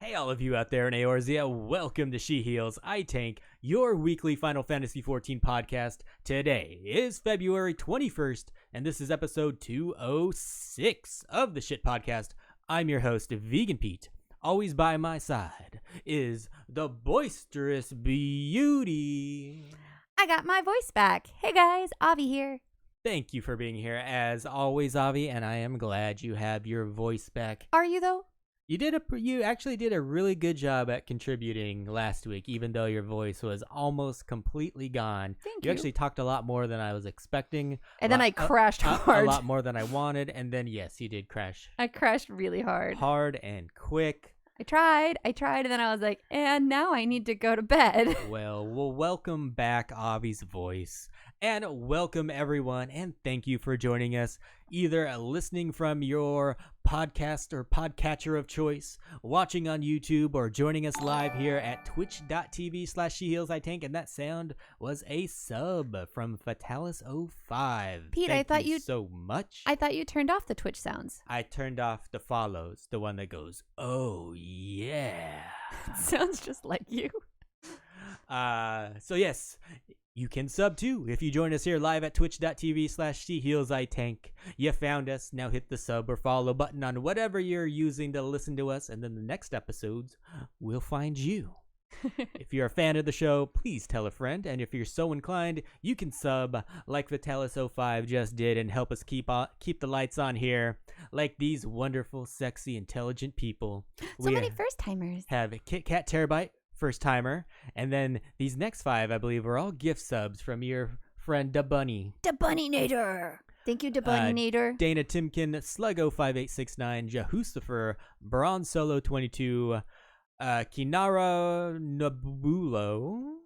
Hey all of you out there in Eorzea, welcome to She Heals, I Tank, your weekly Final Fantasy XIV podcast. Today is February 21st, and this is episode 206 of the Shit Podcast. I'm your host, Vegan Pete. Always by my side is the boisterous beauty. I got my voice back. Hey guys, Avi here. Thank you for being here as always, Avi, and I am glad you have your voice back. Are you though? You actually did a really good job at contributing last week, even though your voice was almost completely gone. Thank you. You actually talked a lot more than I was expecting. And then I crashed hard. A lot more than I wanted, and then yes, you did crash. I crashed really hard. Hard and quick. I tried, and then I was like, and now I need to go to bed. Well, welcome back, Avi's voice. And welcome, everyone, and thank you for joining us, either listening from your podcast or podcatcher of choice, watching on YouTube, or joining us live here at twitch.tv/SheHealsITank. And that sound was a sub from Fatalis05. Pete, Thank you so much. I thought you turned off the Twitch sounds. I turned off the follows, the one that goes, oh yeah. It sounds just like you. So yes, you can sub too if you join us here live at twitch.tv/SheHealsITank. You found us. Now hit the sub or follow button on whatever you're using to listen to us, and then the next episodes will find you. If you're a fan of the show, please tell a friend, and if you're so inclined, you can sub like Vitalis05 just did and help us keep the lights on here like these wonderful, sexy, intelligent people. So many first-timers. Have Kit Kat Terabyte, first timer, and then these next 5, I believe, are all gift subs from your friend Da Bunny. Da Bunny Nader. Thank you, Da Bunny Nader. Dana Timkin, Sluggo5869, Jahusifer, Bronze Solo 22, Kinara Nabulo.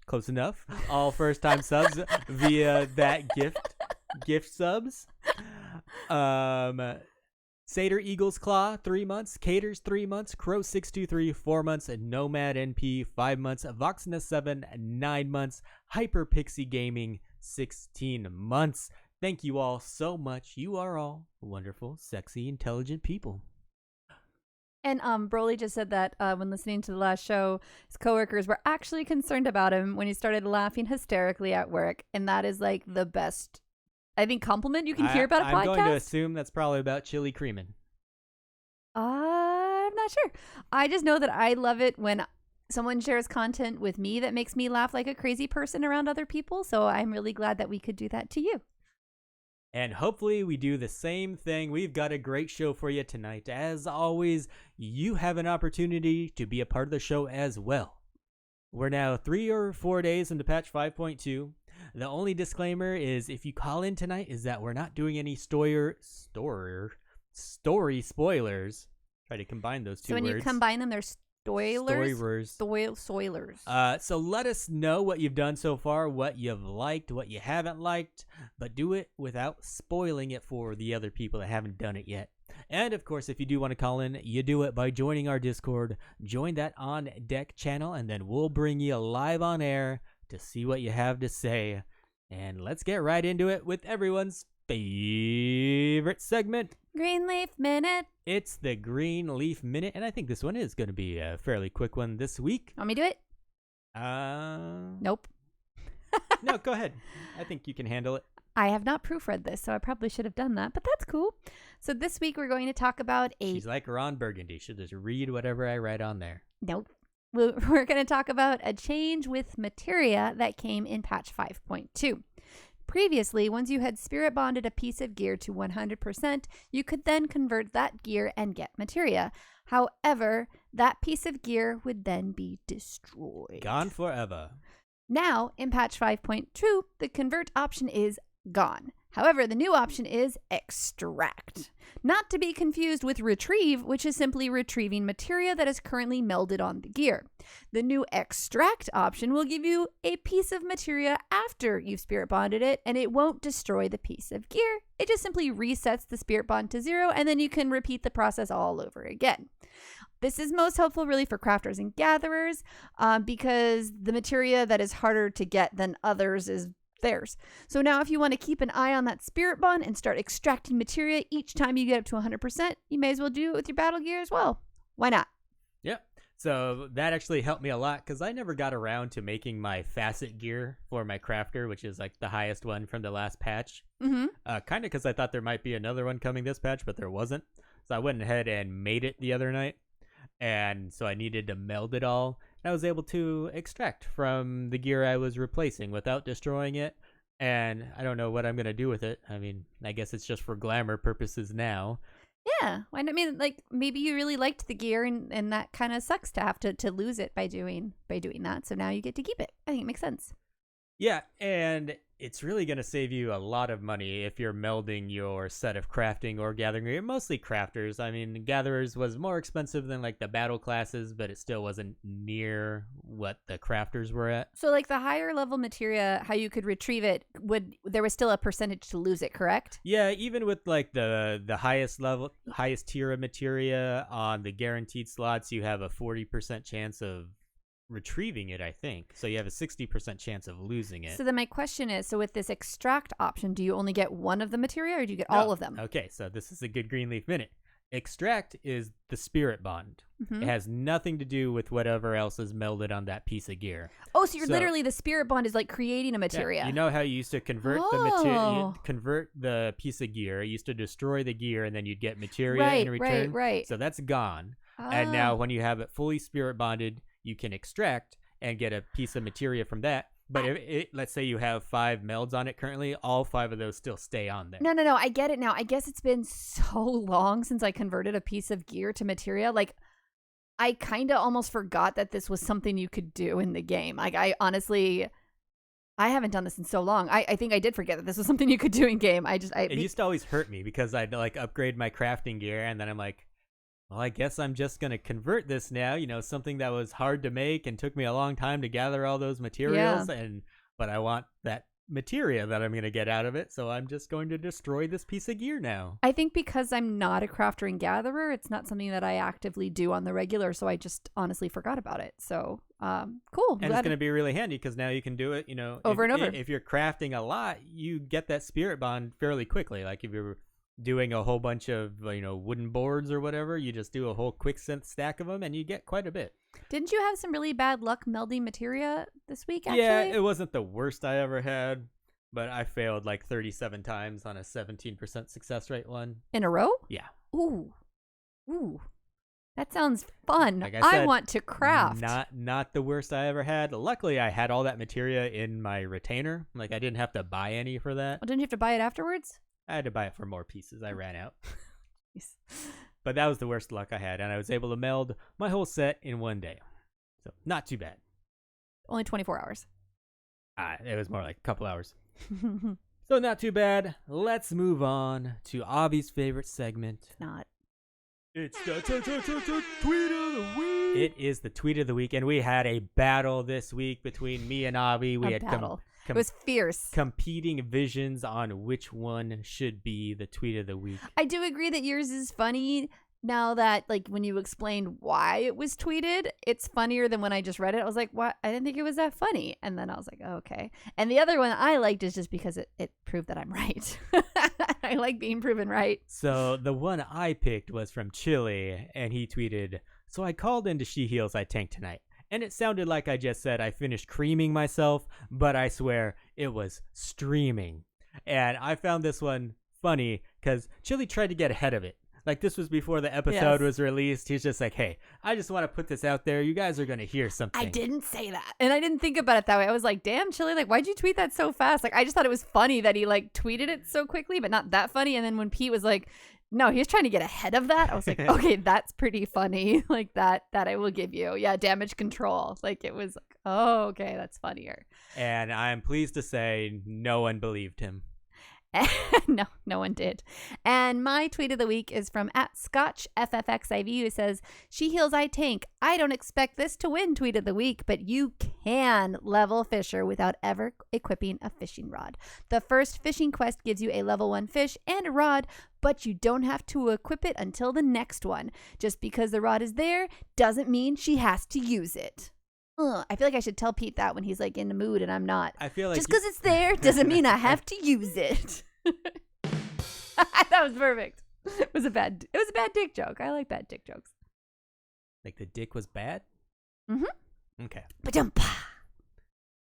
Close enough. All first time subs via that gift subs. Satyr Eagle's Claw, 3 months. Caters, 3 months. Crow623, 4 months. Nomad NP, 5 months. Voxna 7, 9 months. Hyper Pixie Gaming, 16 months. Thank you all so much. You are all wonderful, sexy, intelligent people. And Broly just said that when listening to the last show, his coworkers were actually concerned about him when he started laughing hysterically at work. And that is like the best, I think, compliment you can hear about a podcast. I'm going to assume that's probably about chili creamin'. I'm not sure. I just know that I love it when someone shares content with me that makes me laugh like a crazy person around other people. So I'm really glad that we could do that to you. And hopefully we do the same thing. We've got a great show for you tonight. As always, you have an opportunity to be a part of the show as well. We're now 3 or 4 days into patch 5.2. The only disclaimer is if you call in tonight is that we're not doing any story spoilers. Try to combine those two words. So when you combine them, they're spoilers. Spoilers. So let us know what you've done so far, what you've liked, what you haven't liked, but do it without spoiling it for the other people that haven't done it yet. And of course, if you do want to call in, you do it by joining our Discord. Join that On Deck channel, and then we'll bring you live on air to see what you have to say. And let's get right into it with everyone's favorite segment, Greenleaf Minute. It's the Greenleaf Minute, and I think this one is going to be a fairly quick one this week. Want me to do it? Nope. No, go ahead. I think you can handle it. I have not proofread this, so I probably should have done that, but that's cool. So this week we're going to talk about She's like Ron Burgundy. She'll just read whatever I write on there. Nope. We're going to talk about a change with materia that came in patch 5.2. Previously, once you had spirit bonded a piece of gear to 100%, you could then convert that gear and get materia. However, that piece of gear would then be destroyed. Gone forever. Now, in patch 5.2, the convert option is gone. However, the new option is extract. Not to be confused with retrieve, which is simply retrieving materia that is currently melded on the gear. The new extract option will give you a piece of materia after you've spirit bonded it, and it won't destroy the piece of gear. It just simply resets the spirit bond to 0, and then you can repeat the process all over again. This is most helpful really for crafters and gatherers because the materia that is harder to get than others is theirs. So now if you want to keep an eye on that spirit bond and start extracting materia each time you get up to 100%, you may as well do it with your battle gear as well. Why not? Yeah, So that actually helped me a lot because I never got around to making my facet gear for my crafter, which is like the highest one from the last patch. Mm-hmm. Kind of because I thought there might be another one coming this patch, but there wasn't. So I went ahead and made it the other night. And so I needed to meld it all. And I was able to extract from the gear I was replacing without destroying it. And I don't know what I'm going to do with it. I mean, I guess it's just for glamour purposes now. Yeah. I mean, like, maybe you really liked the gear and that kind of sucks to have to lose it by doing that. So now you get to keep it. I think it makes sense. Yeah, and it's really going to save you a lot of money if you're melding your set of crafting or gathering gear. Mostly crafters. I mean, gatherers was more expensive than like the battle classes, but it still wasn't near what the crafters were at. So like the higher level materia, how you could retrieve it, there was still a percentage to lose it, correct? Yeah, even with like the highest tier of materia on the guaranteed slots, you have a 40% chance of retrieving it, I think. So you have a 60% chance of losing it. So then my question is, so with this extract option, do you only get one of the materia or do you get all of them? Okay, so this is a good Greenleaf Minute. Extract is the spirit bond. Mm-hmm. It has nothing to do with whatever else is melded on that piece of gear. Oh, so you're literally, the spirit bond is like creating a materia. Yeah, you know how you used to convert the piece of gear. You used to destroy the gear and then you'd get materia in return. Right. So that's gone. And now when you have it fully spirit bonded, you can extract and get a piece of materia from that. But let's say you have 5 melds on it currently, all 5 of those still stay on there. No. I get it now. I guess it's been so long since I converted a piece of gear to materia. Like, I kind of almost forgot that this was something you could do in the game. Like, I haven't done this in so long. I think I did forget that this was something you could do in game. It used to always hurt me because I'd like upgrade my crafting gear and then I'm like, well, I guess I'm just going to convert this now, something that was hard to make and took me a long time to gather all those materials. Yeah. But I want that materia that I'm going to get out of it. So I'm just going to destroy this piece of gear now. I think because I'm not a crafter and gatherer, it's not something that I actively do on the regular. So I just honestly forgot about it. So cool. And it's going to be really handy because now you can do it, over and over. If you're crafting a lot, you get that spirit bond fairly quickly. Like if you're doing a whole bunch of wooden boards or whatever, you just do a whole quick stack of them and you get quite a bit. Didn't you have some really bad luck melding materia this week, actually? Yeah, it wasn't the worst I ever had, but I failed like 37 times on a 17% success rate one. In a row? Yeah. Ooh. That sounds fun. Like I said, want to craft. Not the worst I ever had. Luckily, I had all that materia in my retainer. Like I didn't have to buy any for that. Well, didn't you have to buy it afterwards? I had to buy it for more pieces. I ran out. But that was the worst luck I had, and I was able to meld my whole set in one day. So not too bad. Only 24 hours. It was more like a couple hours. So not too bad. Let's move on to Avi's favorite segment. Not. It's the tweet of the week. It is the tweet of the week, and we had a battle this week between me and Avi. We had battle. It was fierce. Competing visions on which one should be the tweet of the week. I do agree that yours is funny. Now that, like, when you explained why it was tweeted, it's funnier than when I just read it. I was like, what? I didn't think it was that funny. And then I was like, oh, okay. And the other one I liked is just because it proved that I'm right. I like being proven right. So the one I picked was from Chile, and he tweeted, "So I called into She Heals I Tank tonight. And it sounded like I just said I finished creaming myself, but I swear it was streaming." And I found this one funny because Chili tried to get ahead of it. Like, this was before the episode was released. He's just like, hey, I just want to put this out there. You guys are going to hear something. I didn't say that. And I didn't think about it that way. I was like, damn, Chili, like, why'd you tweet that so fast? Like, I just thought it was funny that he, like, tweeted it so quickly, but not that funny. And then when Pete was like, no, he was trying to get ahead of that, I was like, okay, that's pretty funny. Like, that I will give you. Yeah, damage control. Like, it was like, oh, okay, that's funnier. And I'm pleased to say no one believed him. No one did. And my tweet of the week is from @ScotchFFXIV, who says, "She Heals I Tank. I don't expect this to win tweet of the week, but you can level Fisher without ever equipping a fishing rod. The first fishing quest gives you a level 1 fish and a rod, but you don't have to equip it until the next one. Just because the rod is there doesn't mean she has to use it." I feel like I should tell Pete that when he's like in the mood and I'm not. I feel like just because it's there doesn't mean I have to use it. That was perfect. It was a bad dick joke. I like bad dick jokes. Like the dick was bad? Mm-hmm. Okay. Ba-dum-pa.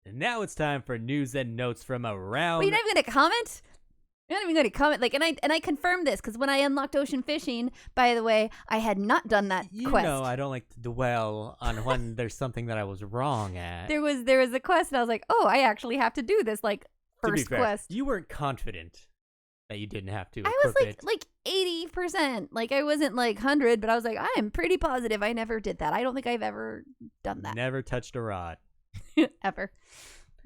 And now it's time for news and notes from around. Wait, you're not even gonna comment? You're not even gonna comment. Like, and I confirmed this because when I unlocked ocean fishing, by the way, I had not done that quest. You know, I don't like to dwell on when there's something that I was wrong at. There was a quest, and I was like, oh, I actually have to do this. Like, first to be fair, quest. You weren't confident that you didn't have to. I was like 80%. Like, I wasn't like 100, but I was like, I'm pretty positive I never did that. I don't think I've ever done that. Never touched a rod. Ever.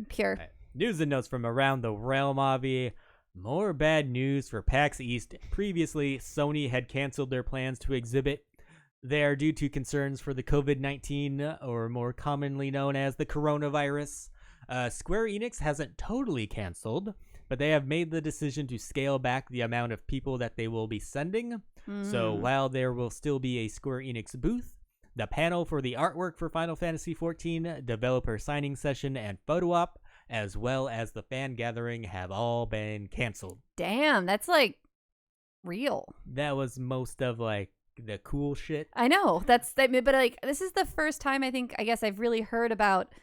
Pure. Right. News and notes from around the realm, Avi. More bad news for PAX East. Previously, Sony had canceled their plans to exhibit there due to concerns for the COVID-19, or more commonly known as the coronavirus. Square Enix hasn't totally canceled, but they have made the decision to scale back the amount of people that they will be sending. So while there will still be a Square Enix booth, the panel for the artwork for Final Fantasy XIV, developer signing session, and photo op, as well as the fan gathering, have all been canceled. Damn, that's like real. That was most of like the cool shit. I know. But like, this is the first time I guess I've really heard about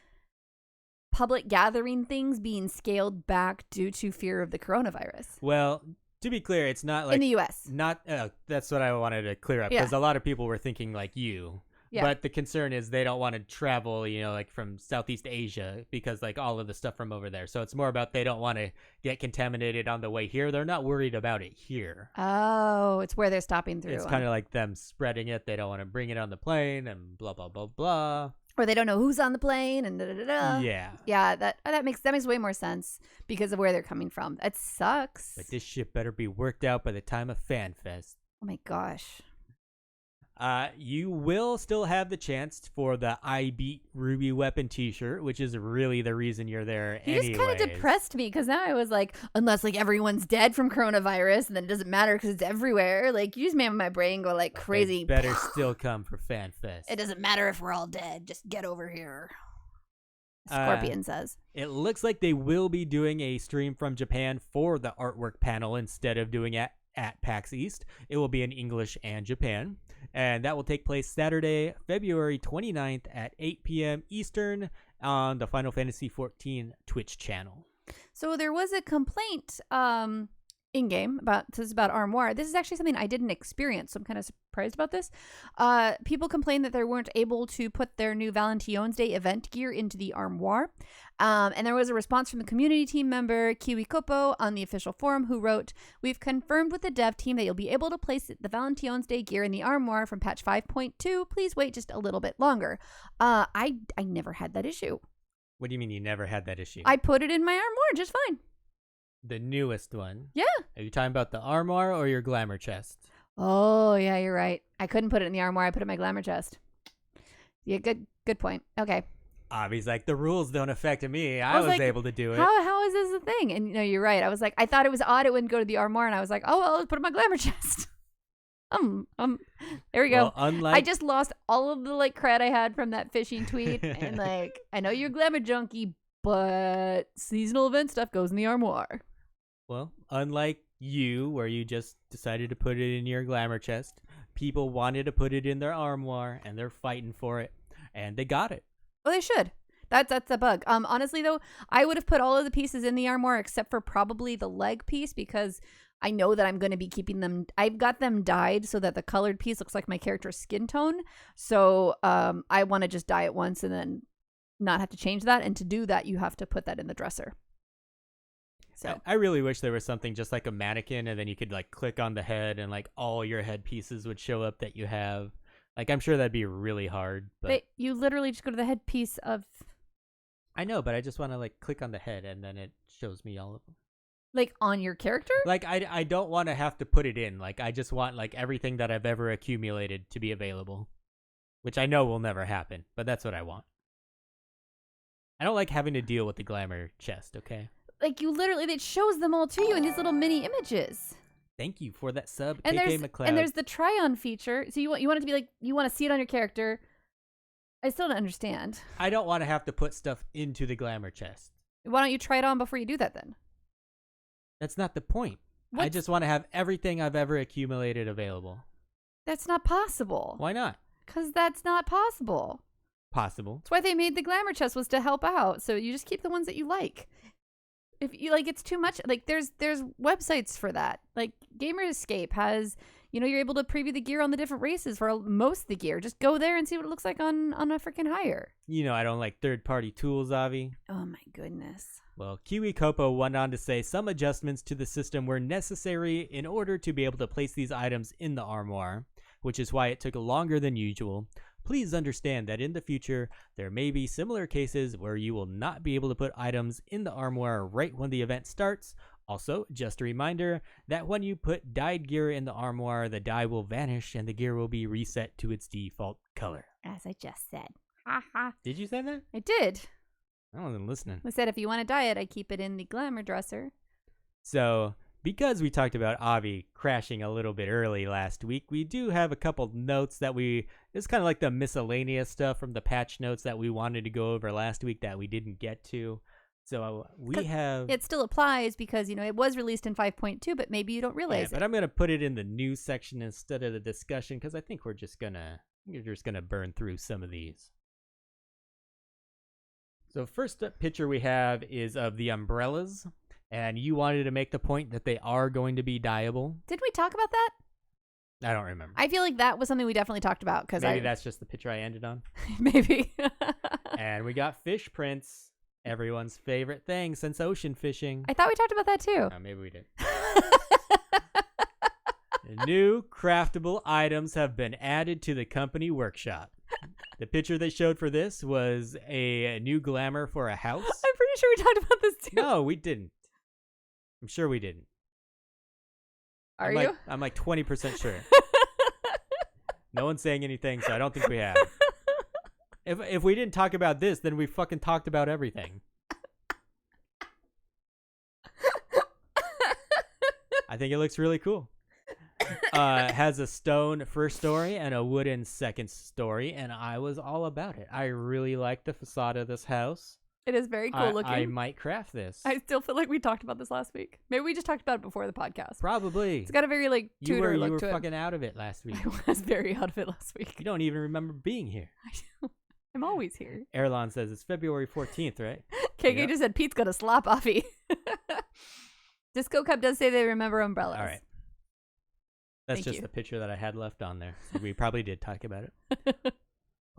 public gathering things being scaled back due to fear of the coronavirus. Well, to be clear, it's not like in the US. Not that's what I wanted to clear up, because a lot of people were thinking like you. Yeah. But the concern is they don't want to travel, like from Southeast Asia, because like all of the stuff from over there. So it's more about they don't want to get contaminated on the way here. They're not worried about it here. Oh, it's where they're stopping through. It's kind of like them spreading it. They don't want to bring it on the plane and blah, blah, blah, blah. Or they don't know who's on the plane and da-da-da-da. Yeah. Yeah, that makes way more sense because of where they're coming from. It sucks. But this shit better be worked out by the time of FanFest. Oh my gosh. You will still have the chance for the I Beat Ruby Weapon t-shirt, which is really the reason you're there anyways. You just kind of depressed me, because now I was like, unless like everyone's dead from coronavirus, and then it doesn't matter because it's everywhere. Like, you just made my brain go like crazy. They better still come for FanFest. It doesn't matter if we're all dead. Just get over here. Scorpion says. It looks like they will be doing a stream from Japan for the artwork panel instead of doing it at PAX East. It will be in English and Japan. And that will take place Saturday, February 29th at 8 p.m. Eastern on the Final Fantasy XIV Twitch channel. So there was a complaint in-game this is about Armoire. This is actually something I didn't experience, so I'm kind of surprised about this. People complained that they weren't able to put their new Valentine's Day event gear into the Armoire. And there was a response from the community team member, Kiwi Kopo, on the official forum, who wrote, "We've confirmed with the dev team that you'll be able to place the Valentine's Day gear in the Armoire from patch 5.2. Please wait just a little bit longer." I never had that issue. What do you mean you never had that issue? I put it in my Armoire just fine. The newest one? Yeah. Are you talking about the Armoire or your glamour chest? Oh, yeah, you're right. I couldn't put it in the Armoire. I put it in my glamour chest. Yeah, good point. Okay. Avi's like, the rules don't affect me. I was like, able to do it. How is this a thing? And you're right. I was like, I thought it was odd it wouldn't go to the Armoire, and I was like, oh, well, let's put it in my glamour chest. There we go. Well, I just lost all of the like cred I had from that fishing tweet, and like, I know you're a glamour junkie, but seasonal event stuff goes in the Armoire. Well, unlike you, where you just decided to put it in your glamour chest, people wanted to put it in their Armoire, and they're fighting for it, and they got it. Well, they should. That's a bug. Honestly, though, I would have put all of the pieces in the Armoire except for probably the leg piece, because I know that I'm going to be keeping them. I've got them dyed so that the colored piece looks like my character's skin tone. So I want to just dye it once and then not have to change that. And to do that, you have to put that in the dresser. So I really wish there was something just like a mannequin, and then you could like click on the head and like all your head pieces would show up that you have. Like, I'm sure that'd be really hard. But you literally just go to the head piece of... I know, but I just want to like click on the head and then it shows me all of them. Like on your character? Like, I don't want to have to put it in. Like, I just want like everything that I've ever accumulated to be available. Which I know will never happen, but that's what I want. I don't like having to deal with the glamour chest, okay? Like, you literally, it shows them all to you in these little mini images. Thank you for that sub, and KK McLeod. And there's the try-on feature. So you want it to be like, you want to see it on your character. I still don't understand. I don't want to have to put stuff into the glamour chest. Why don't you try it on before you do that then? That's not the point. I just want to have everything I've ever accumulated available. That's not possible. Why not? Because that's not possible. Possible. That's why they made the glamour chest, was to help out. So you just keep the ones that you like. If you like, it's too much. Like there's websites for that. Like Gamer Escape has, you're able to preview the gear on the different races for most of the gear. Just go there and see what it looks like on a freaking hire. I don't like third-party tools, Avi. Oh my goodness. Well, Kiwi Kopo went on to say some adjustments to the system were necessary in order to be able to place these items in the armoire, which is why it took longer than usual. Please understand that in the future, there may be similar cases where you will not be able to put items in the armoire right when the event starts. Also, just a reminder that when you put dyed gear in the armoire, the dye will vanish and the gear will be reset to its default color. As I just said. Ha. Did you say that? I did. I wasn't listening. I said if you want to dye it, I keep it in the glamour dresser. So, because we talked about Avi crashing a little bit early last week, we do have a couple notes that it's kind of like the miscellaneous stuff from the patch notes that we wanted to go over last week that we didn't get to. So we have... It still applies because, it was released in 5.2, but maybe you don't realize it. But I'm going to put it in the news section instead of the discussion because I think we're just going to burn through some of these. So first picture we have is of the umbrellas, and you wanted to make the point that they are going to be dyeable. Did we talk about that? I don't remember. I feel like that was something we definitely talked about. Maybe that's just the picture I ended on. Maybe. And we got fish prints. Everyone's favorite thing since ocean fishing. I thought we talked about that too. Oh, maybe we did. New craftable items have been added to the company workshop. The picture they showed for this was a new glamour for a house. I'm pretty sure we talked about this too. No, we didn't. I'm sure we didn't. Are you? I'm like 20% sure. No one's saying anything, so I don't think we have. If we didn't talk about this, then we fucking talked about everything. I think it looks really cool. It has a stone first story and a wooden second story, and I was all about it. I really like the facade of this house. It is very cool looking. I might craft this. I still feel like we talked about this last week. Maybe we just talked about it before the podcast. Probably. It's got a very Tudor look to it. You were fucking out of it last week. I was very out of it last week. You don't even remember being here. I'm always here. Erlon says it's February 14th, right? KK just said Pete's gonna slap Offie. Disco Cup does say they remember umbrellas. All right. That's just the picture that I had left on there. So we probably did talk about it.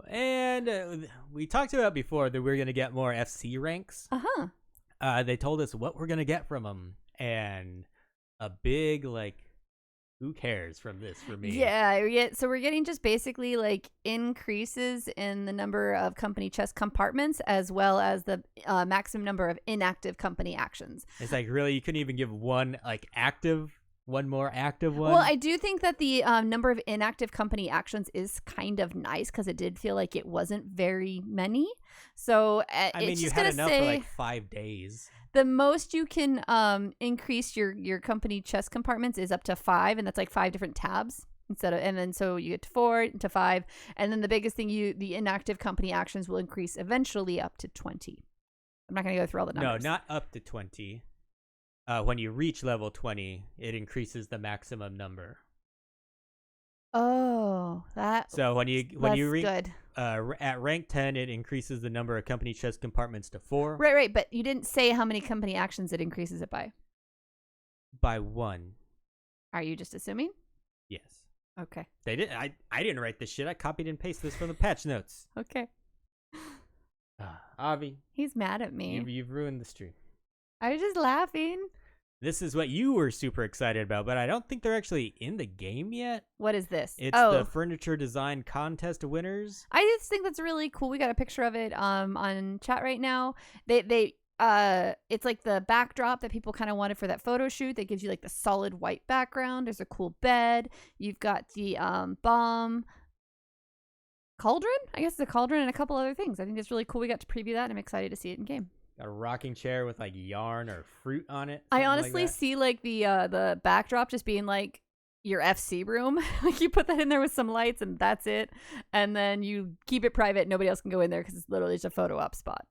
And we talked about before that we're going to get more FC ranks. Uh-huh. They told us what we're going to get from them. And a big, who cares from this for me? Yeah, so we're getting just basically increases in the number of company chest compartments as well as the maximum number of inactive company actions. It's really, you couldn't even give one more active one. Well, I do think that the number of inactive company actions is kind of nice because it did feel like it wasn't very many. So it's you just had gonna enough say for 5 days. The most you can increase your company chest compartments is up to 5, and that's 5 different tabs and then so you get to 4 to 5, and then the biggest thing the inactive company actions will increase eventually up to 20. I'm not going to go through all the numbers. No, not up to 20. When you reach level 20, it increases the maximum number. Oh, so when you reach good. At rank 10, it increases the number of company chest compartments to 4. Right, but you didn't say how many company actions it increases it by. By 1. Are you just assuming? Yes. Okay. They did. I didn't write this shit. I copied and pasted this from the patch notes. Okay. Avi. He's mad at me. You've ruined the stream. I was just laughing. This is what you were super excited about, but I don't think they're actually in the game yet. What is this? It's the furniture design contest winners. I just think that's really cool. We got a picture of it on chat right now. It's the backdrop that people kind of wanted for that photo shoot. That gives you the solid white background. There's a cool bed. You've got the bomb cauldron. I guess it's a cauldron and a couple other things. I think it's really cool. We got to preview that, and I'm excited to see it in game. A rocking chair with yarn or fruit on it. I honestly see the backdrop just being your FC room. You put that in there with some lights and that's it. And then you keep it private. Nobody else can go in there because it's literally just a photo op spot.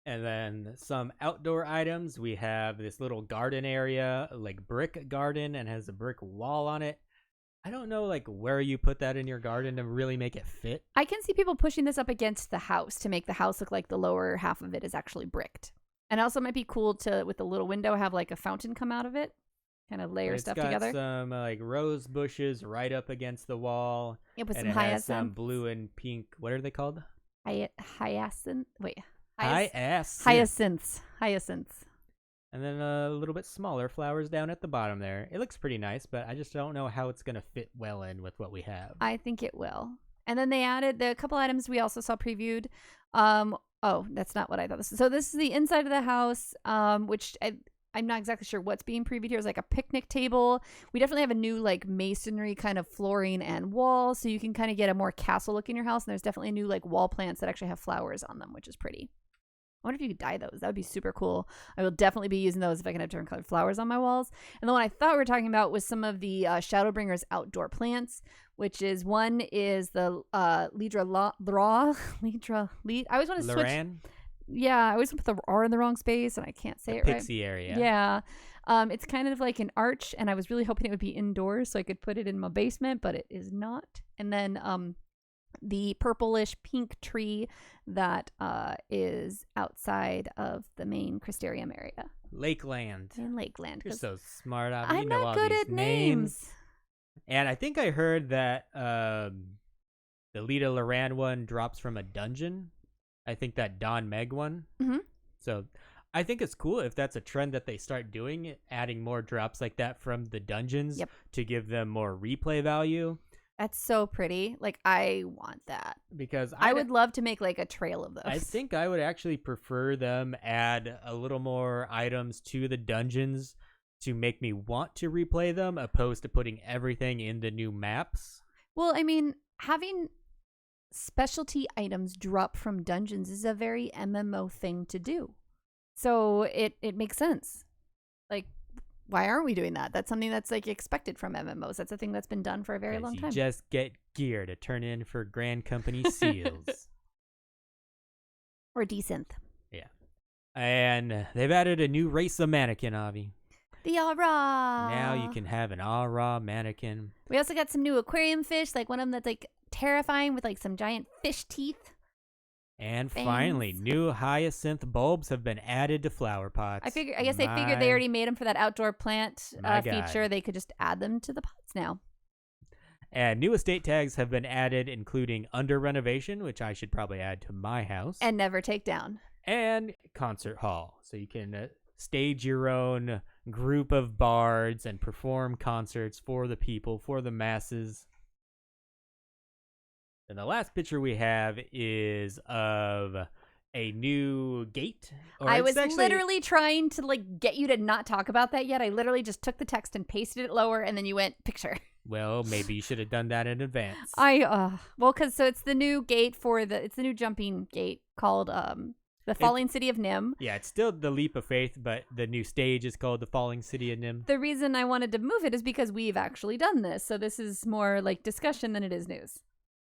And then some outdoor items. We have this little garden area, brick garden, and has a brick wall on it. I don't know, like, where you put that in your garden to really make it fit. I can see people pushing this up against the house to make the house look like the lower half of it is actually bricked. And also might be cool to, with the little window, have like a fountain come out of it. Kind of layer stuff together. It's got some like rose bushes right up against the wall. Yeah, with and some it has hyacinth. some blue and pink. What are they called? Hyacinth. Wait. Hyacinths. Hyacinths. And then a little bit smaller flowers down at the bottom there. It looks pretty nice, but I just don't know how it's going to fit well in with what we have. I think it will. And then they added the couple items we also saw previewed. Oh, that's not what I thought this is. So this is the inside of the house, which I'm not exactly sure what's being previewed here. It's like a picnic table. We definitely have a new like masonry kind of flooring and wall, so you can kind of get a more castle look in your house. And there's definitely new like wall plants that actually have flowers on them, which is pretty. I wonder if you could dye those. That would be super cool. I will definitely be using those if I can have different colored flowers on my walls. And the one I thought we were talking about was some of the Shadowbringers outdoor plants, which is one is the Lidra. I always want to switch. Yeah, I always put the R in the wrong space, and I can't say it right. Pixie area. Yeah. It's kind of like an arch, and I was really hoping it would be indoors so I could put it in my basement, but it is not. And then the purplish pink tree that is outside of the main Crystarium area. Lakeland. In Lakeland. You're so smart. I'm not good at names. And I think I heard that the Lita Loran one drops from a dungeon. I think that Don Meg one. Mm-hmm. So I think it's cool if that's a trend that they start doing, adding more drops like that from the dungeons to give them more replay value. That's so pretty. Like, I want that. Because I would love to make like a trail of those. I think I would actually prefer them add a little more items to the dungeons to make me want to replay them, opposed to putting everything in the new maps. Well, I mean, having specialty items drop from dungeons is a very MMO thing to do. So it makes sense. Like, why aren't we doing that? That's something that's like expected from MMOs. That's a thing that's been done for a very long time. You just get gear to turn in for Grand Company seals. Or Desynth. Yeah. And they've added a new race of mannequin, Avi. The Aura. Now you can have an Aura mannequin. We also got some new aquarium fish, like one of them that's like terrifying with like some giant fish teeth. And finally, new hyacinth bulbs have been added to flower pots. I guess they figured they already made them for that outdoor plant feature. They could just add them to the pots now. And new estate tags have been added, including under renovation, which I should probably add to my house. And never take down. And concert hall. So you can stage your own group of bards and perform concerts for the people, for the masses. And the last picture we have is of a new gate. I was literally trying to like get you to not talk about that yet. I literally just took the text and pasted it lower, and then you went picture. Well, maybe you should have done that in advance. Because it's the new gate it's the new jumping gate called the Falling City of Nim. Yeah, it's still the Leap of Faith, but the new stage is called the Falling City of Nim. The reason I wanted to move it is because we've actually done this, so this is more like discussion than it is news.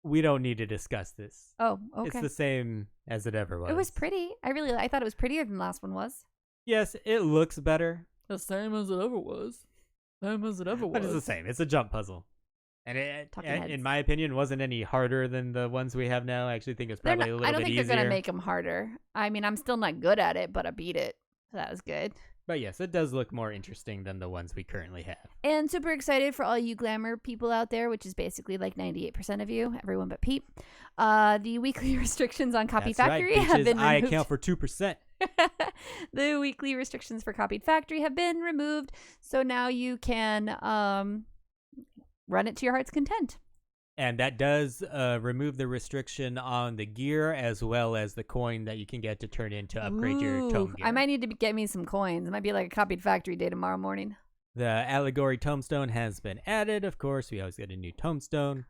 We don't need to discuss this. Oh, okay. It's the same as it ever was. It was pretty. I thought it was prettier than the last one was. Yes, it looks better. The same as it ever was. But it's the same. It's a jump puzzle. And it, in my opinion, wasn't any harder than the ones we have now. I actually think it's probably a little bit easier. I don't think they're going to make them harder. I mean, I'm still not good at it, but I beat it. So that was good. But yes, it does look more interesting than the ones we currently have. And super excited for all you glamour people out there, which is basically like 98% of you, everyone but Pete. The weekly restrictions on Copy Factory have been removed. I account for 2%. The weekly restrictions for Copied Factory have been removed, so now you can run it to your heart's content. And that does remove the restriction on the gear as well as the coin that you can get to turn in to upgrade your tome gear. I might need to get me some coins. It might be like a Copied Factory day tomorrow morning. The Allegory Tomestone has been added, of course. We always get a new Tomestone.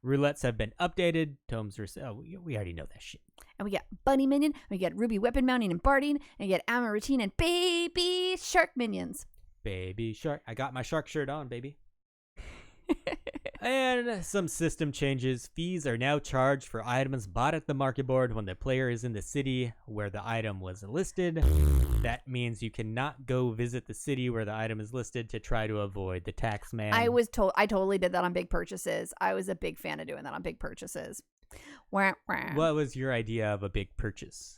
Roulettes have been updated. Tomes are... we already know that shit. And we got Bunny Minion, we got Ruby Weapon Mounting and Barding, and we got Amma Routine and Baby Shark Minions. Baby Shark. I got my shark shirt on, baby. And some system changes. Fees are now charged for items bought at the market board when the player is in the city where the item was listed. That means you cannot go visit the city where the item is listed to try to avoid the tax man. I totally did that on big purchases. I was a big fan of doing that on big purchases. Wah, wah. What was your idea of a big purchase?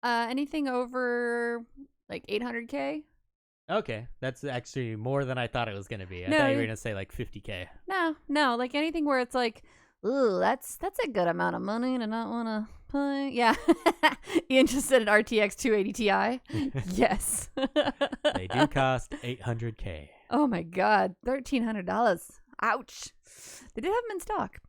Anything over like 800K? Okay, that's actually more than I thought it was going to be. I No, thought you were going to say like 50K. No, like anything where it's like, ooh, that's a good amount of money to not want to play. Yeah. Ian just said an RTX 280 Ti. Yes. They do cost 800K. Oh my God, $1,300. Ouch. They did have them in stock.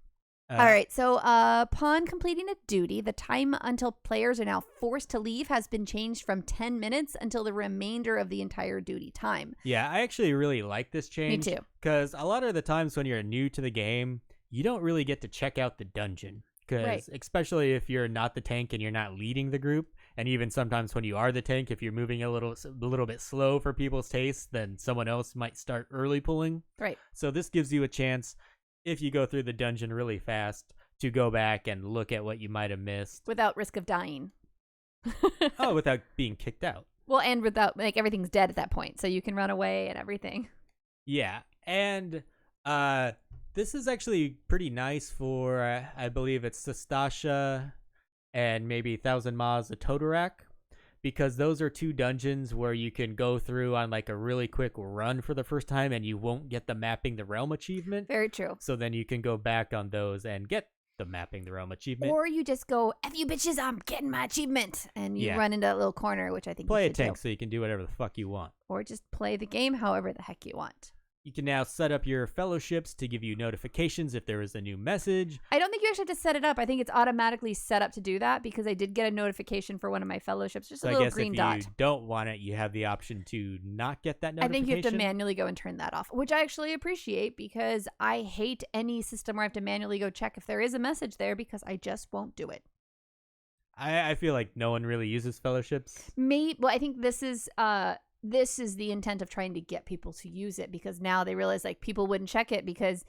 All right, so upon completing a duty, the time until players are now forced to leave has been changed from 10 minutes until the remainder of the entire duty time. Yeah, I actually really like this change. Me too. Because a lot of the times when you're new to the game, you don't really get to check out the dungeon. Because especially if you're not the tank and you're not leading the group, and even sometimes when you are the tank, if you're moving a little bit slow for people's taste, then someone else might start early pulling. Right. So this gives you a chance, if you go through the dungeon really fast, to go back and look at what you might have missed. Without risk of dying. Oh, without being kicked out. Well, and without, like, everything's dead at that point, so you can run away and everything. Yeah, and this is actually pretty nice for, I believe it's Sastasha and maybe 1,000 Ma's of Totorak, because those are two dungeons where you can go through on like a really quick run for the first time and you won't get the Mapping the Realm achievement. Very true. So then you can go back on those and get the Mapping the Realm achievement. Or you just go, F you bitches, I'm getting my achievement. And you run into that little corner, which I think play you a should tank do. so you can do whatever the fuck you want. Or just play the game however the heck you want. You can now set up your fellowships to give you notifications if there is a new message. I don't think you actually have to set it up. I think it's automatically set up to do that because I did get a notification for one of my fellowships. Just a little green dot. I guess if you don't want it, you have the option to not get that notification. I think you have to manually go and turn that off, which I actually appreciate because I hate any system where I have to manually go check if there is a message there because I just won't do it. I feel like no one really uses fellowships. Well, I think this is the intent of trying to get people to use it because now they realize like people wouldn't check it because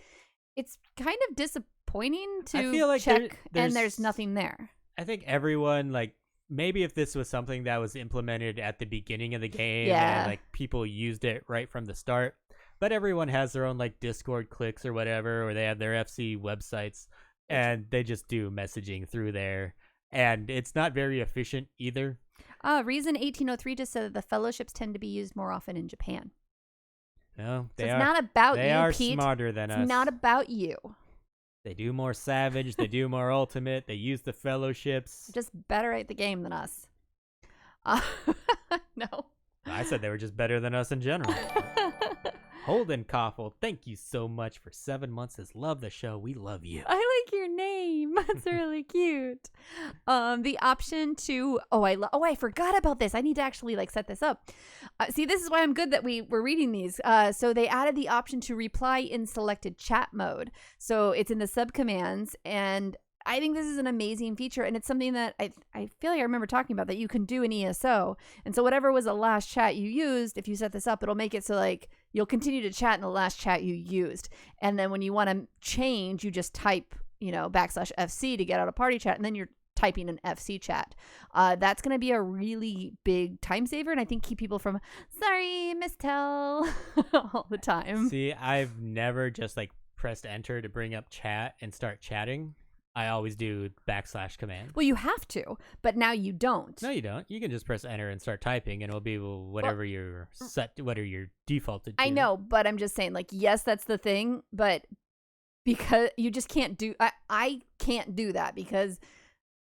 it's kind of disappointing to feel like check and there's nothing there. I think everyone, like, maybe if this was something that was implemented at the beginning of the game and like people used it right from the start, but everyone has their own like Discord cliques or whatever, or they have their FC websites and they just do messaging through there. And it's not very efficient either. Reason 1803 just said that the fellowships tend to be used more often in Japan. No, it's not about you, Pete. They are smarter than us. It's not about you. They do more Savage. They do more Ultimate. They use the fellowships. Just better at the game than us. No. I said they were just better than us in general. Holden Koffel, thank you so much for 7 months. Love the show. We love you. I like your name. That's really cute. The option to I forgot about this. I need to actually like set this up. See, this is why I'm good that we were reading these. So they added the option to reply in selected chat mode. So it's in the sub commands, and I think this is an amazing feature, and it's something that I feel like I remember talking about that you can do in ESO. And so whatever was the last chat you used, if you set this up, it'll make it so like you'll continue to chat in the last chat you used. And then when you want to change, you just type, \FC to get out of party chat, and then you're typing an FC chat. That's going to be a really big time saver, and I think keep people from, sorry, mistel, all the time. See, I've never just like pressed enter to bring up chat and start chatting. I always do / command. Well, you have to, but now you don't. No, you don't. You can just press enter and start typing, and it'll be whatever you're defaulted to. I know, but I'm just saying, like, yes, that's the thing, but because you just can't do. I can't do that because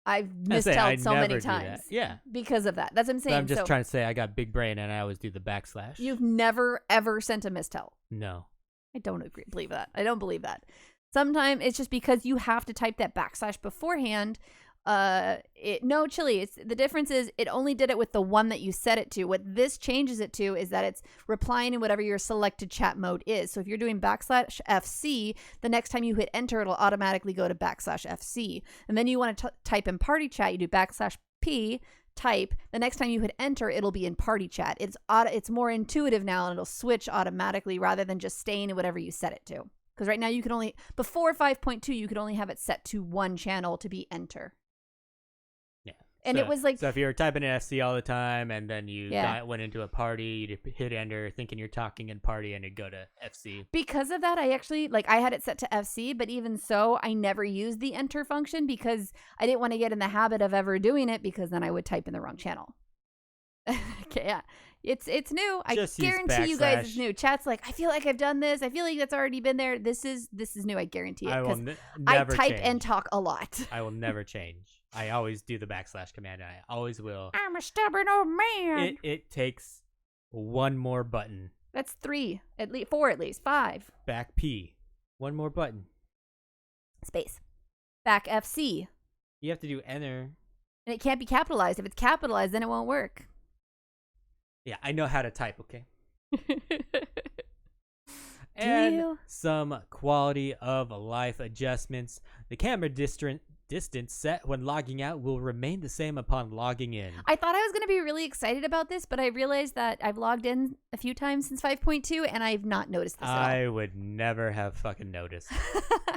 I've misspelled so many times. Yeah, because of that. That's what I'm saying. But I'm just trying to say I got big brain, and I always do the /. You've never ever sent a misspell. No, I don't believe that. I don't believe that. Sometimes it's just because you have to type that / beforehand. No, Chili. The difference is it only did it with the one that you set it to. What this changes it to is that it's replying in whatever your selected chat mode is. So if you're doing \FC, the next time you hit enter, it'll automatically go to \FC. And then you want to type in party chat, you do \P, type. The next time you hit enter, it'll be in party chat. It's more intuitive now, and it'll switch automatically rather than just staying in whatever you set it to. Because right now you can only, before 5.2, you could only have it set to one channel to be enter. Yeah. And so, it was like... So if you were typing in FC all the time and then you Yeah. went into a party, you'd hit enter thinking you're talking in party and it'd go to FC. Because of that, I actually, like, I had it set to FC, but even so, I never used the enter function because I didn't want to get in the habit of ever doing it because then I would type in the wrong channel. Okay, yeah. It's new. Just I use guarantee you guys backslash. it's new. Chat's like, I feel like I've done this. I feel like that's already been there. This is new. I guarantee it. I will Because never I type change. and talk a lot. I will never change. I always do the backslash command. And I always will. I'm a stubborn old man. It takes one more button. That's 3, at least 4, at least 5. Back P. One more button. Space. Back FC. You have to do enter. And it can't be capitalized. If it's capitalized, then it won't work. Yeah, I know how to type, okay? And you? some quality of life adjustments. The camera distance set when logging out will remain the same upon logging in. I thought I was going to be really excited about this, but I realized that I've logged in a few times since 5.2, and I've not noticed this at all. I would never have fucking noticed.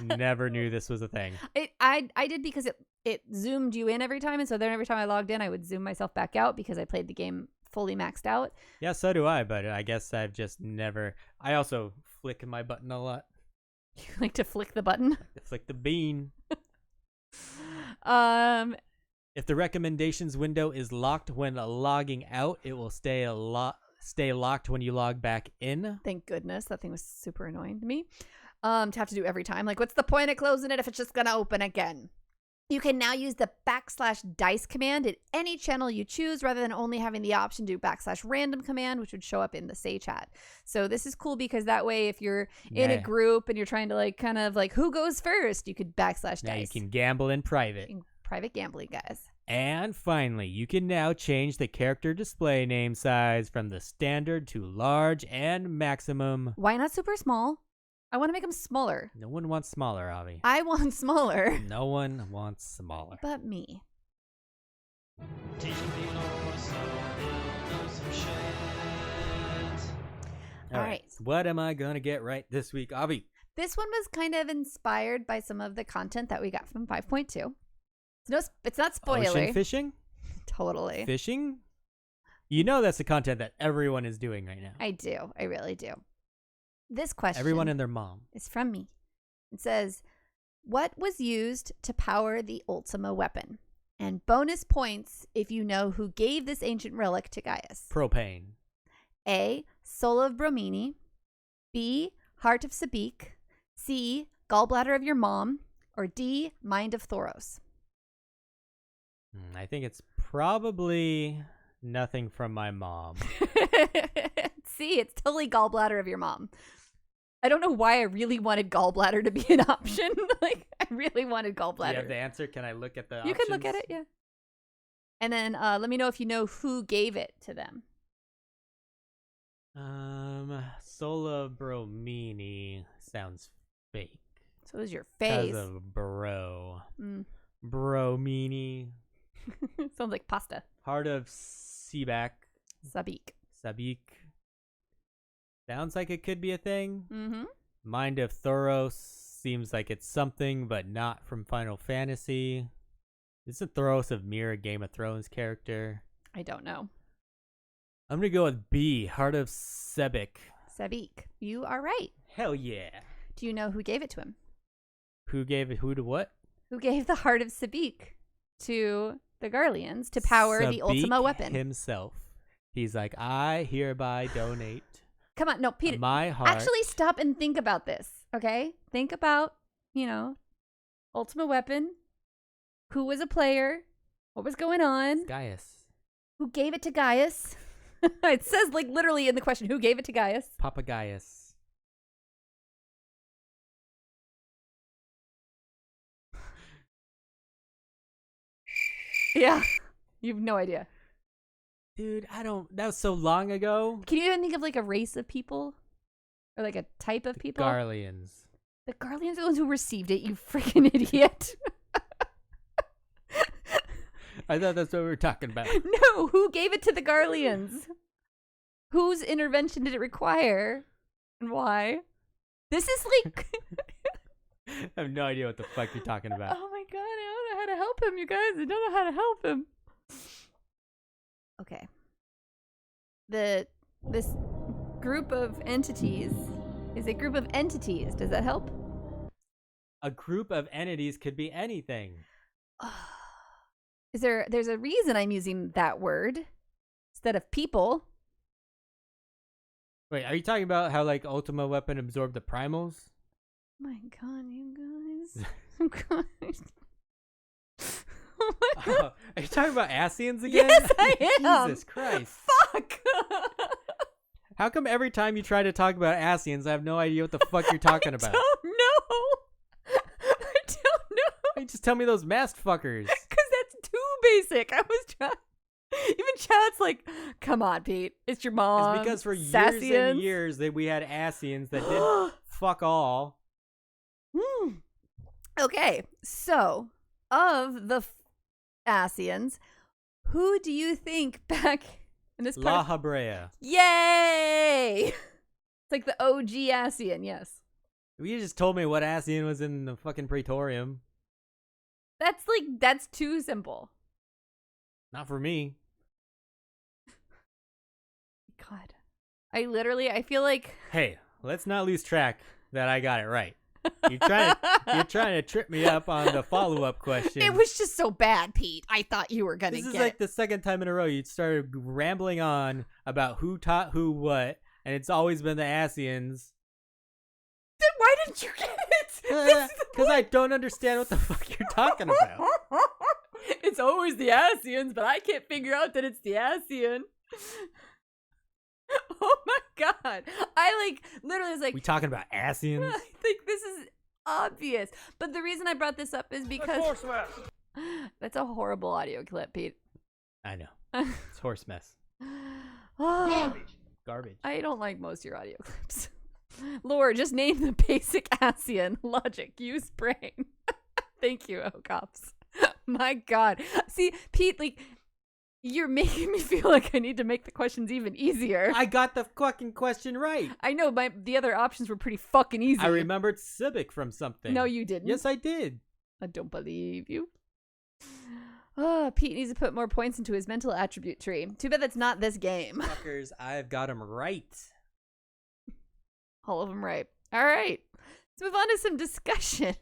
Never knew this was a thing. I did because it zoomed you in every time, and so then every time I logged in, I would zoom myself back out because I played the game fully maxed out. Yeah, so do I, but I guess I've just never... I also flick my button a lot. You like to flick the button? Flick the bean. If the recommendations window is locked when logging out, it will stay locked when you log back in. Thank goodness. That thing was super annoying to me. To have to do every time. Like, what's the point of closing it if it's just going to open again? You can now use the /dice command at any channel you choose rather than only having the option to do /random command, which would show up in the say chat. So this is cool because that way if you're in a group and you're trying to like kind of like who goes first, you could /dice. Now you can gamble in private. Private gambling, guys. And finally, you can now change the character display name size from the standard to large and maximum. Why not super small? I want to make them smaller. No one wants smaller, Avi. I want smaller. No one wants smaller. But me. All right. So what am I going to get right this week, Avi? This one was kind of inspired by some of the content that we got from 5.2. It's not spoilery. Ocean fishing? Totally. Fishing? You know that's the content that everyone is doing right now. I do. I really do. This question. Everyone and their mom. Is from me. It says, what was used to power the Ultima weapon? And bonus points if you know who gave this ancient relic to Gaius. Propane. A. Soul of Bromini. B. Heart of Sabik. C. Gallbladder of your mom. Or D. Mind of Thoros. I think it's probably nothing from my mom. See, it's totally gallbladder of your mom. I don't know why I really wanted gallbladder to be an option. Like, I really wanted gallbladder. Do you have the answer? Can I look at the You options? can look at it, yeah. And then let me know if you know who gave it to them. Sola Bromini sounds fake. So is your face. Because of bro. Bromini. Sounds like pasta. Heart of Sabik. Sabik. Sounds like it could be a thing. Mm-hmm. Mind of Thoros seems like it's something, but not from Final Fantasy. Isn't Thoros of Mir a Game of Thrones character? I don't know. I'm going to go with B, Heart of Sabik. Sabik. You are right. Hell yeah. Do you know who gave it to him? Who gave it? Who to what? Who gave the Heart of Sabik to the Garleans to power the Ultima weapon? Himself. He's like, I hereby donate. Come on, no, Peter. My heart. Actually, stop and think about this, okay? Think about, Ultima weapon. Who was a player? What was going on? Gaius. Who gave it to Gaius? It says, like, literally in the question, who gave it to Gaius? Papa Gaius. Yeah. You have no idea. Dude, that was so long ago. Can you even think of, like, a race of people? Or, like, a type of people? Garleans. The Garleans are the ones who received it, you freaking idiot. I thought that's what we were talking about. No, who gave it to the Garleans? Whose intervention did it require? And why? This is like... I have no idea what the fuck you're talking about. Oh my god, I don't know how to help him, you guys. I don't know how to help him. Okay. This group of entities is a group of entities. Does that help? A group of entities could be anything. There's a reason I'm using that word instead of people. Wait, are you talking about how like Ultima Weapon absorbed the primals? My god, you guys. Oh god. Oh my god. Are you talking about Asians again? Yes, I am. Jesus Christ. Fuck. How come every time you try to talk about Asians, I have no idea what the fuck you're talking about? I don't know. I don't know. Hey, just tell me those masked fuckers. Because that's too basic. I was trying. Even chat's like, come on, Pete. It's your mom. It's because for Sassians. years and years that we had Asians that did fuck all. Okay, so of the Asians, who do you think back in this La part? Habrea. Yay! It's like the OG Asian, yes. You just told me what Asian was in the fucking Praetorium. That's too simple. Not for me. God. I feel like... Hey, let's not lose track that I got it right. You're trying to trip me up on the follow-up question. It was just so bad, Pete. I thought you were going to get This is like the second time in a row you started rambling on about who taught who what, and it's always been the Asians. Then why didn't you get it? Because I don't understand what the fuck you're talking about. It's always the Asians, but I can't figure out that it's the Asian. Oh my god. I literally was like... We talking about Asians? I think this is obvious. But the reason I brought this up is because... That's a horrible audio clip, Pete. I know. It's horse mess. Garbage. I don't like most of your audio clips. Lord, just name the basic Asian. Logic. Use brain. Thank you, Cops. My god. See, Pete, you're making me feel like I need to make the questions even easier. I got the fucking question right. I know, the other options were pretty fucking easy. I remembered civic from something. No, you didn't. Yes, I did. I don't believe you. Oh, Pete needs to put more points into his mental attribute tree. Too bad that's not this game. Fuckers, I've got them right. All of them right. All right. Let's move on to some discussion.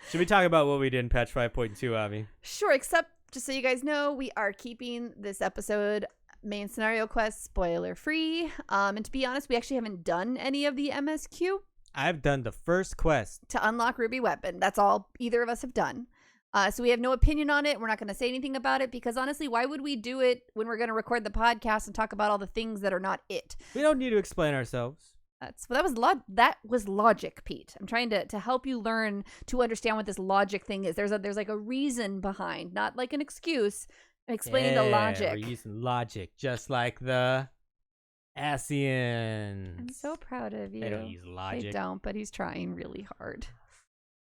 Should we talk about what we did in patch 5.2, Avi? Sure, except just so you guys know, we are keeping this episode main scenario quest spoiler free. And to be honest, we actually haven't done any of the MSQ. I've done the first quest. To unlock Ruby Weapon. That's all either of us have done. So we have no opinion on it. We're not going to say anything about it because honestly, why would we do it when we're going to record the podcast and talk about all the things that are not it? We don't need to explain ourselves. That was logic, Pete. I'm trying to help you learn to understand what this logic thing is. There's like a reason behind, not like an excuse. I'm explaining the logic. We're using logic, just like the Asians. I'm so proud of you. They don't use logic. They don't, but he's trying really hard.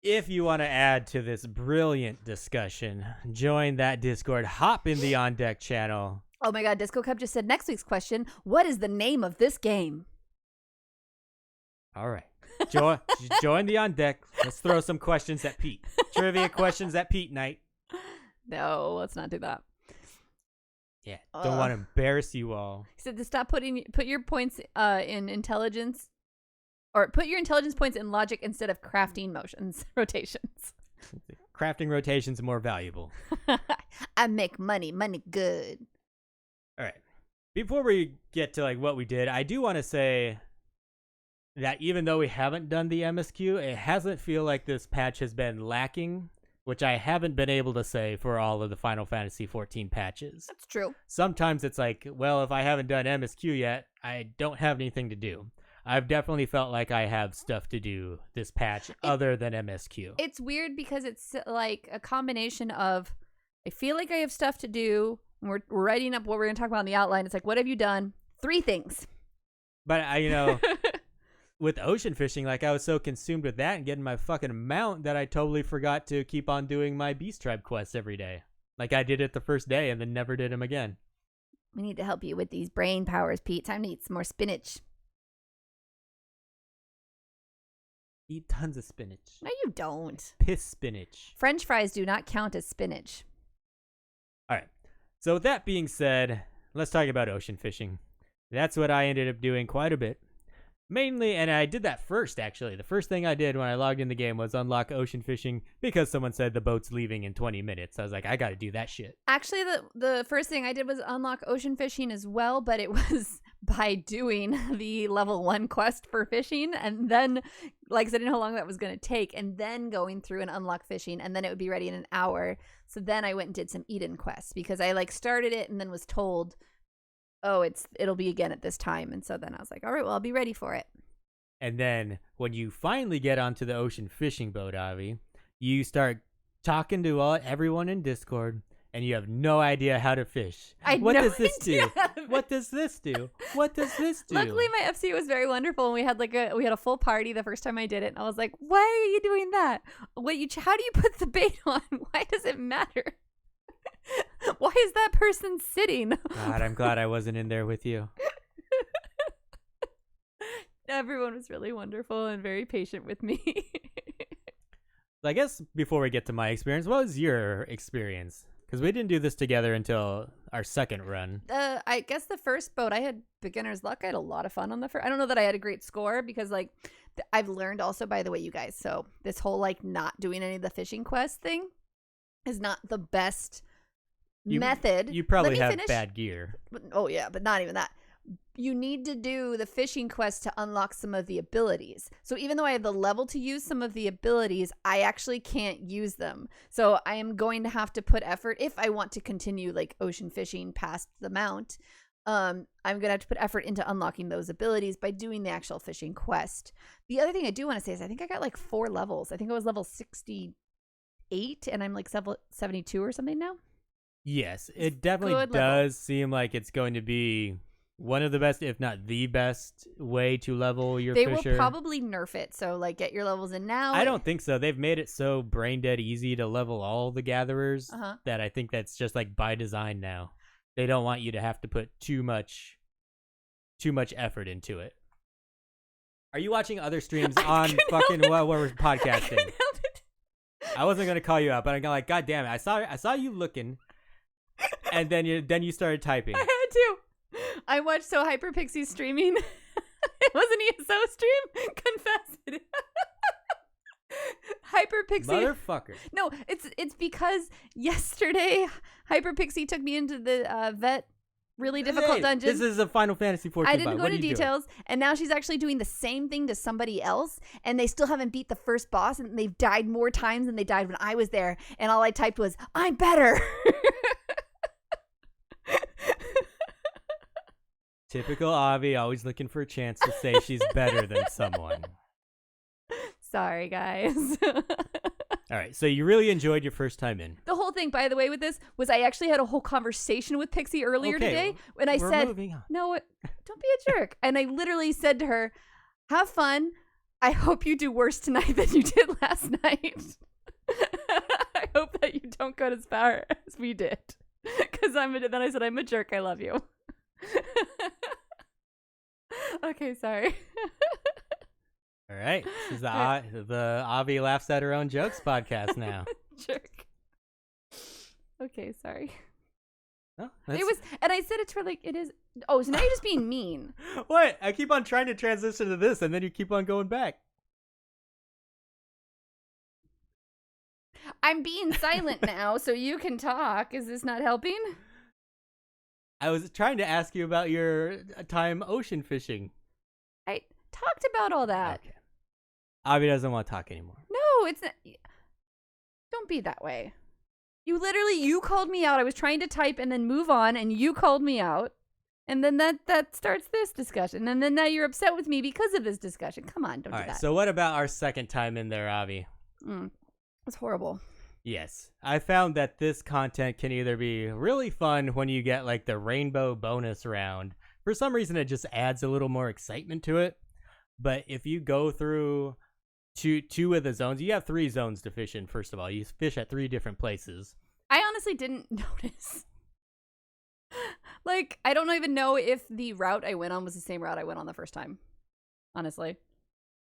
If you want to add to this brilliant discussion, join that Discord. Hop in the On Deck channel. Oh my god, Disco Cup just said next week's question, what is the name of this game? All right. Join the On Deck. Let's throw some questions at Pete. Trivia questions at Pete night. No, let's not do that. Yeah, don't want to embarrass you all. He said to stop put your points in intelligence, or put your intelligence points in logic instead of crafting rotations. Crafting rotations are more valuable. I make money good. All right. Before we get to what we did, I do want to say that even though we haven't done the MSQ, it hasn't feel like this patch has been lacking, which I haven't been able to say for all of the Final Fantasy XIV patches. That's true. Sometimes it's like, well, if I haven't done MSQ yet, I don't have anything to do. I've definitely felt like I have stuff to do this patch other than MSQ. It's weird because it's like a combination of, I feel like I have stuff to do. We're writing up what we're going to talk about in the outline. It's like, what have you done? 3 things. But with ocean fishing, I was so consumed with that and getting my fucking mount that I totally forgot to keep on doing my Beast Tribe quests every day. Like I did it the first day and then never did them again. We need to help you with these brain powers, Pete. Time to eat some more spinach. Eat tons of spinach. No, you don't. Piss spinach. French fries do not count as spinach. All right. So with that being said, let's talk about ocean fishing. That's what I ended up doing quite a bit. Mainly, and I did that first, actually. The first thing I did when I logged in the game was unlock ocean fishing because someone said the boat's leaving in 20 minutes. I was like, I got to do that shit. Actually, the first thing I did was unlock ocean fishing as well, but it was by doing the level 1 quest for fishing, and then, like I said, I didn't know how long that was going to take, and then going through and unlock fishing, and then it would be ready in an hour. So then I went and did some Eden quests because I started it and then was told, oh, it'll be again at this time. And so then I was like, all right, well, I'll be ready for it. And then when you finally get onto the ocean fishing boat, Avi, you start talking to everyone in Discord, and you have no idea how to fish. What does this do? What does this do? What does this do? Luckily, my FC was very wonderful, and we had a full party the first time I did it. And I was like, why are you doing that? How do you put the bait on? Why does it matter? Why is that person sitting? God, I'm glad I wasn't in there with you. Everyone was really wonderful and very patient with me. I guess before we get to my experience, what was your experience? Because we didn't do this together until our second run. I guess the first boat, I had beginner's luck. I had a lot of fun on the first. I don't know that I had a great score because I've learned also, by the way, you guys. So this whole not doing any of the fishing quest thing is not the best method. You probably have bad gear. Oh yeah, but not even that. You need to do the fishing quest to unlock some of the abilities. So even though I have the level to use some of the abilities, I actually can't use them. So I am going to have to put effort if I want to continue ocean fishing past the mount. I'm going to have to put effort into unlocking those abilities by doing the actual fishing quest. The other thing I do want to say is I think I got 4 levels. I think I was level 68 and I'm 72 or something now. Yes, it definitely does seem like it's going to be one of the best, if not the best, way to level your fisher. They will probably nerf it, so get your levels in now. I don't think so. They've made it so brain dead easy to level all the gatherers that I think that's just by design now. They don't want you to have to put too much effort into it. Are you watching other streams on fucking what we're podcasting? I wasn't gonna call you out, but I'm like, God damn it! I saw you looking. And then you started typing. I had to. I watched Hyperpixie streaming. It wasn't ESO stream. Confess it. Hyperpixie. Motherfucker. No, it's because yesterday Hyperpixie took me into the vet really difficult dungeon. This is a Final Fantasy 14. I didn't go into details, and now she's actually doing the same thing to somebody else, and they still haven't beat the first boss, and they've died more times than they died when I was there, and all I typed was, I'm better. Typical Avi, always looking for a chance to say she's better than someone. Sorry, guys. All right, so you really enjoyed your first time in. The whole thing, by the way, with this was I actually had a whole conversation with Pixie earlier today when I said, no, don't be a jerk. And I literally said to her, have fun. I hope you do worse tonight than you did last night. I hope that you don't go as far as we did. Because then I said, I'm a jerk. I love you. Okay, sorry. All right. This is the Avi Laughs at Her Own Jokes podcast now. Jerk. Okay, sorry. Oh, it was, and I said it for it is. Oh, so now you're just being mean. What? I keep on trying to transition to this, and then you keep on going back. I'm being silent now, so you can talk. Is this not helping? I was trying to ask you about your time ocean fishing. I talked about all that. Okay. Avi doesn't want to talk anymore. No, it's not. Don't be that way. You called me out. I was trying to type and then move on, and you called me out. And then that starts this discussion. And then now you're upset with me because of this discussion. Come on, don't do that. So what about our second time in there, Avi? It's horrible. Yes. I found that this content can either be really fun when you get the rainbow bonus round. For some reason, it just adds a little more excitement to it. But if you go through two of the zones, you have 3 zones to fish in, first of all. You fish at 3 different places. I honestly didn't notice. I don't even know if the route I went on was the same route I went on the first time. Honestly.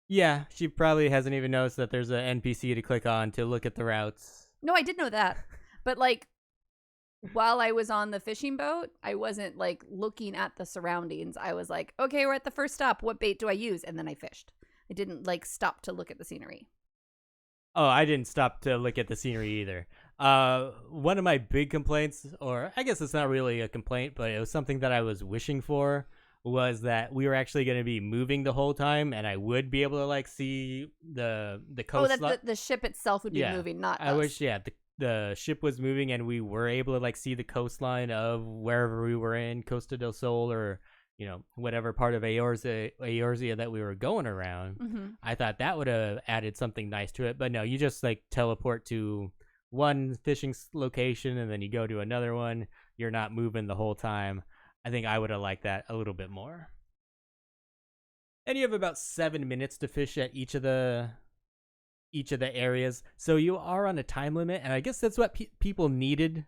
Yeah, she probably hasn't even noticed that there's an NPC to click on to look at the routes. No, I did know that. But like while I was on the fishing boat, I wasn't like looking at the surroundings. I was like, okay, we're at the first stop. What bait do I use? And then I fished. I didn't like stop to look at the scenery. Oh, I didn't stop to look at the scenery either. One of my big complaints, or I guess it's not really a complaint, but it was something that I was wishing for, was that we were actually going to be moving the whole time, and I would be able to like see the coastline. Oh, that the ship itself would be moving, not I us. wish, the ship was moving, and we were able to like see the coastline of wherever we were in, Costa del Sol, or whatever part of Eorzea that we were going around. Mm-hmm. I thought that would have added something nice to it, but no, you just like teleport to one fishing location and then you go to another one. You're not moving the whole time. I think I would have liked that a little bit more. And you have about 7 minutes to fish at each of the areas, so you are on a time limit, and I guess that's what people needed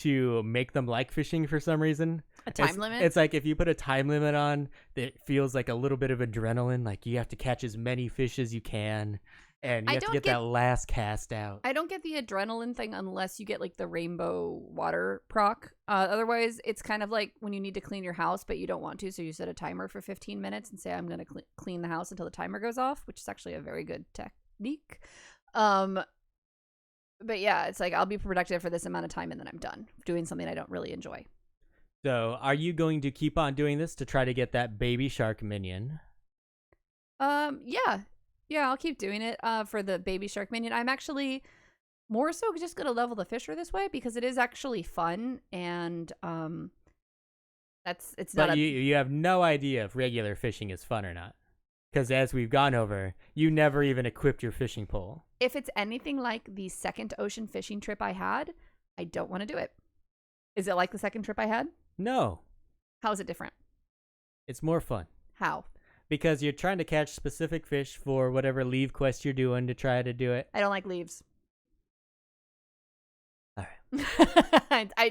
to make them like fishing for some reason. A time limit? It's like if you put a time limit on, it feels like a little bit of adrenaline. Like you have to catch as many fish as you can, and you have to get that last cast out. I don't get the adrenaline thing unless you get like the rainbow water proc. Otherwise, it's kind of like when you need to clean your house, but you don't want to, so you set a timer for 15 minutes and say, I'm going to clean the house until the timer goes off, which is actually a very good technique. But yeah, it's like I'll be productive for this amount of time and then I'm done doing something I don't really enjoy. So are you going to keep on doing this to try to get that baby shark minion? Yeah, I'll keep doing it for the baby shark minion. I'm actually more so just going to level the fisher this way because it is actually fun, and But you have no idea if regular fishing is fun or not. Because as we've gone over, you never even equipped your fishing pole. If it's anything like the second ocean fishing trip I had, I don't want to do it. Is it like the second trip I had? No. How is it different? It's more fun. How? Because you're trying to catch specific fish for whatever leave quest you're doing to try to do it. I don't like leaves. All right. I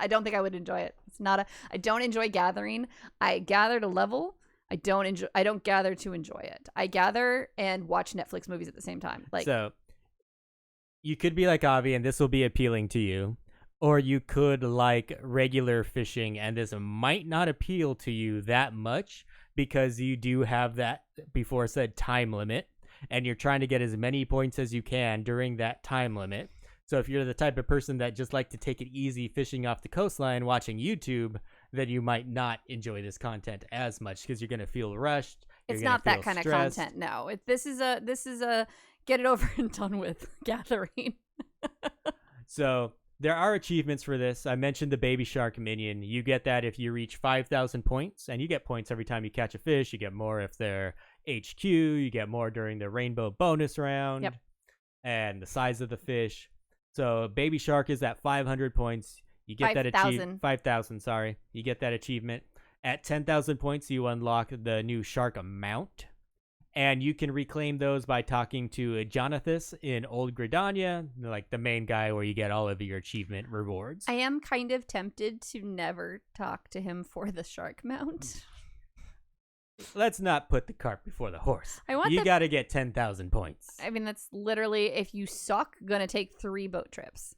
don't think I would enjoy it. I don't enjoy gathering. I gather to level. I don't gather to enjoy it. I gather and watch Netflix movies at the same time. So you could be like Avi, and this will be appealing to you, or you could like regular fishing, and this might not appeal to you that much because you do have that before said time limit, and you're trying to get as many points as you can during that time limit. So if you're the type of person that just like to take it easy fishing off the coastline watching YouTube, then you might not enjoy this content as much because you're going to feel rushed. It's not that kind of content. No, this is a get it over and done with gathering. So there are achievements for this. I mentioned the baby shark minion. You get that if you reach 5,000 points, and you get points every time you catch a fish. You get more if they're HQ. You get more during the rainbow bonus round. Yep. And the size of the fish. So baby shark is at 500 points. You get 5, that achievement. 5,000, sorry. You get that achievement. At 10,000 points, you unlock the new shark mount. And you can reclaim those by talking to Jonathas in Old Gridania, like the main guy where you get all of your achievement rewards. I am kind of tempted to never talk to him for the shark mount. Let's not put the cart before the horse. You got to get 10,000 points. I mean, that's literally, if you suck, gonna take 3 boat trips.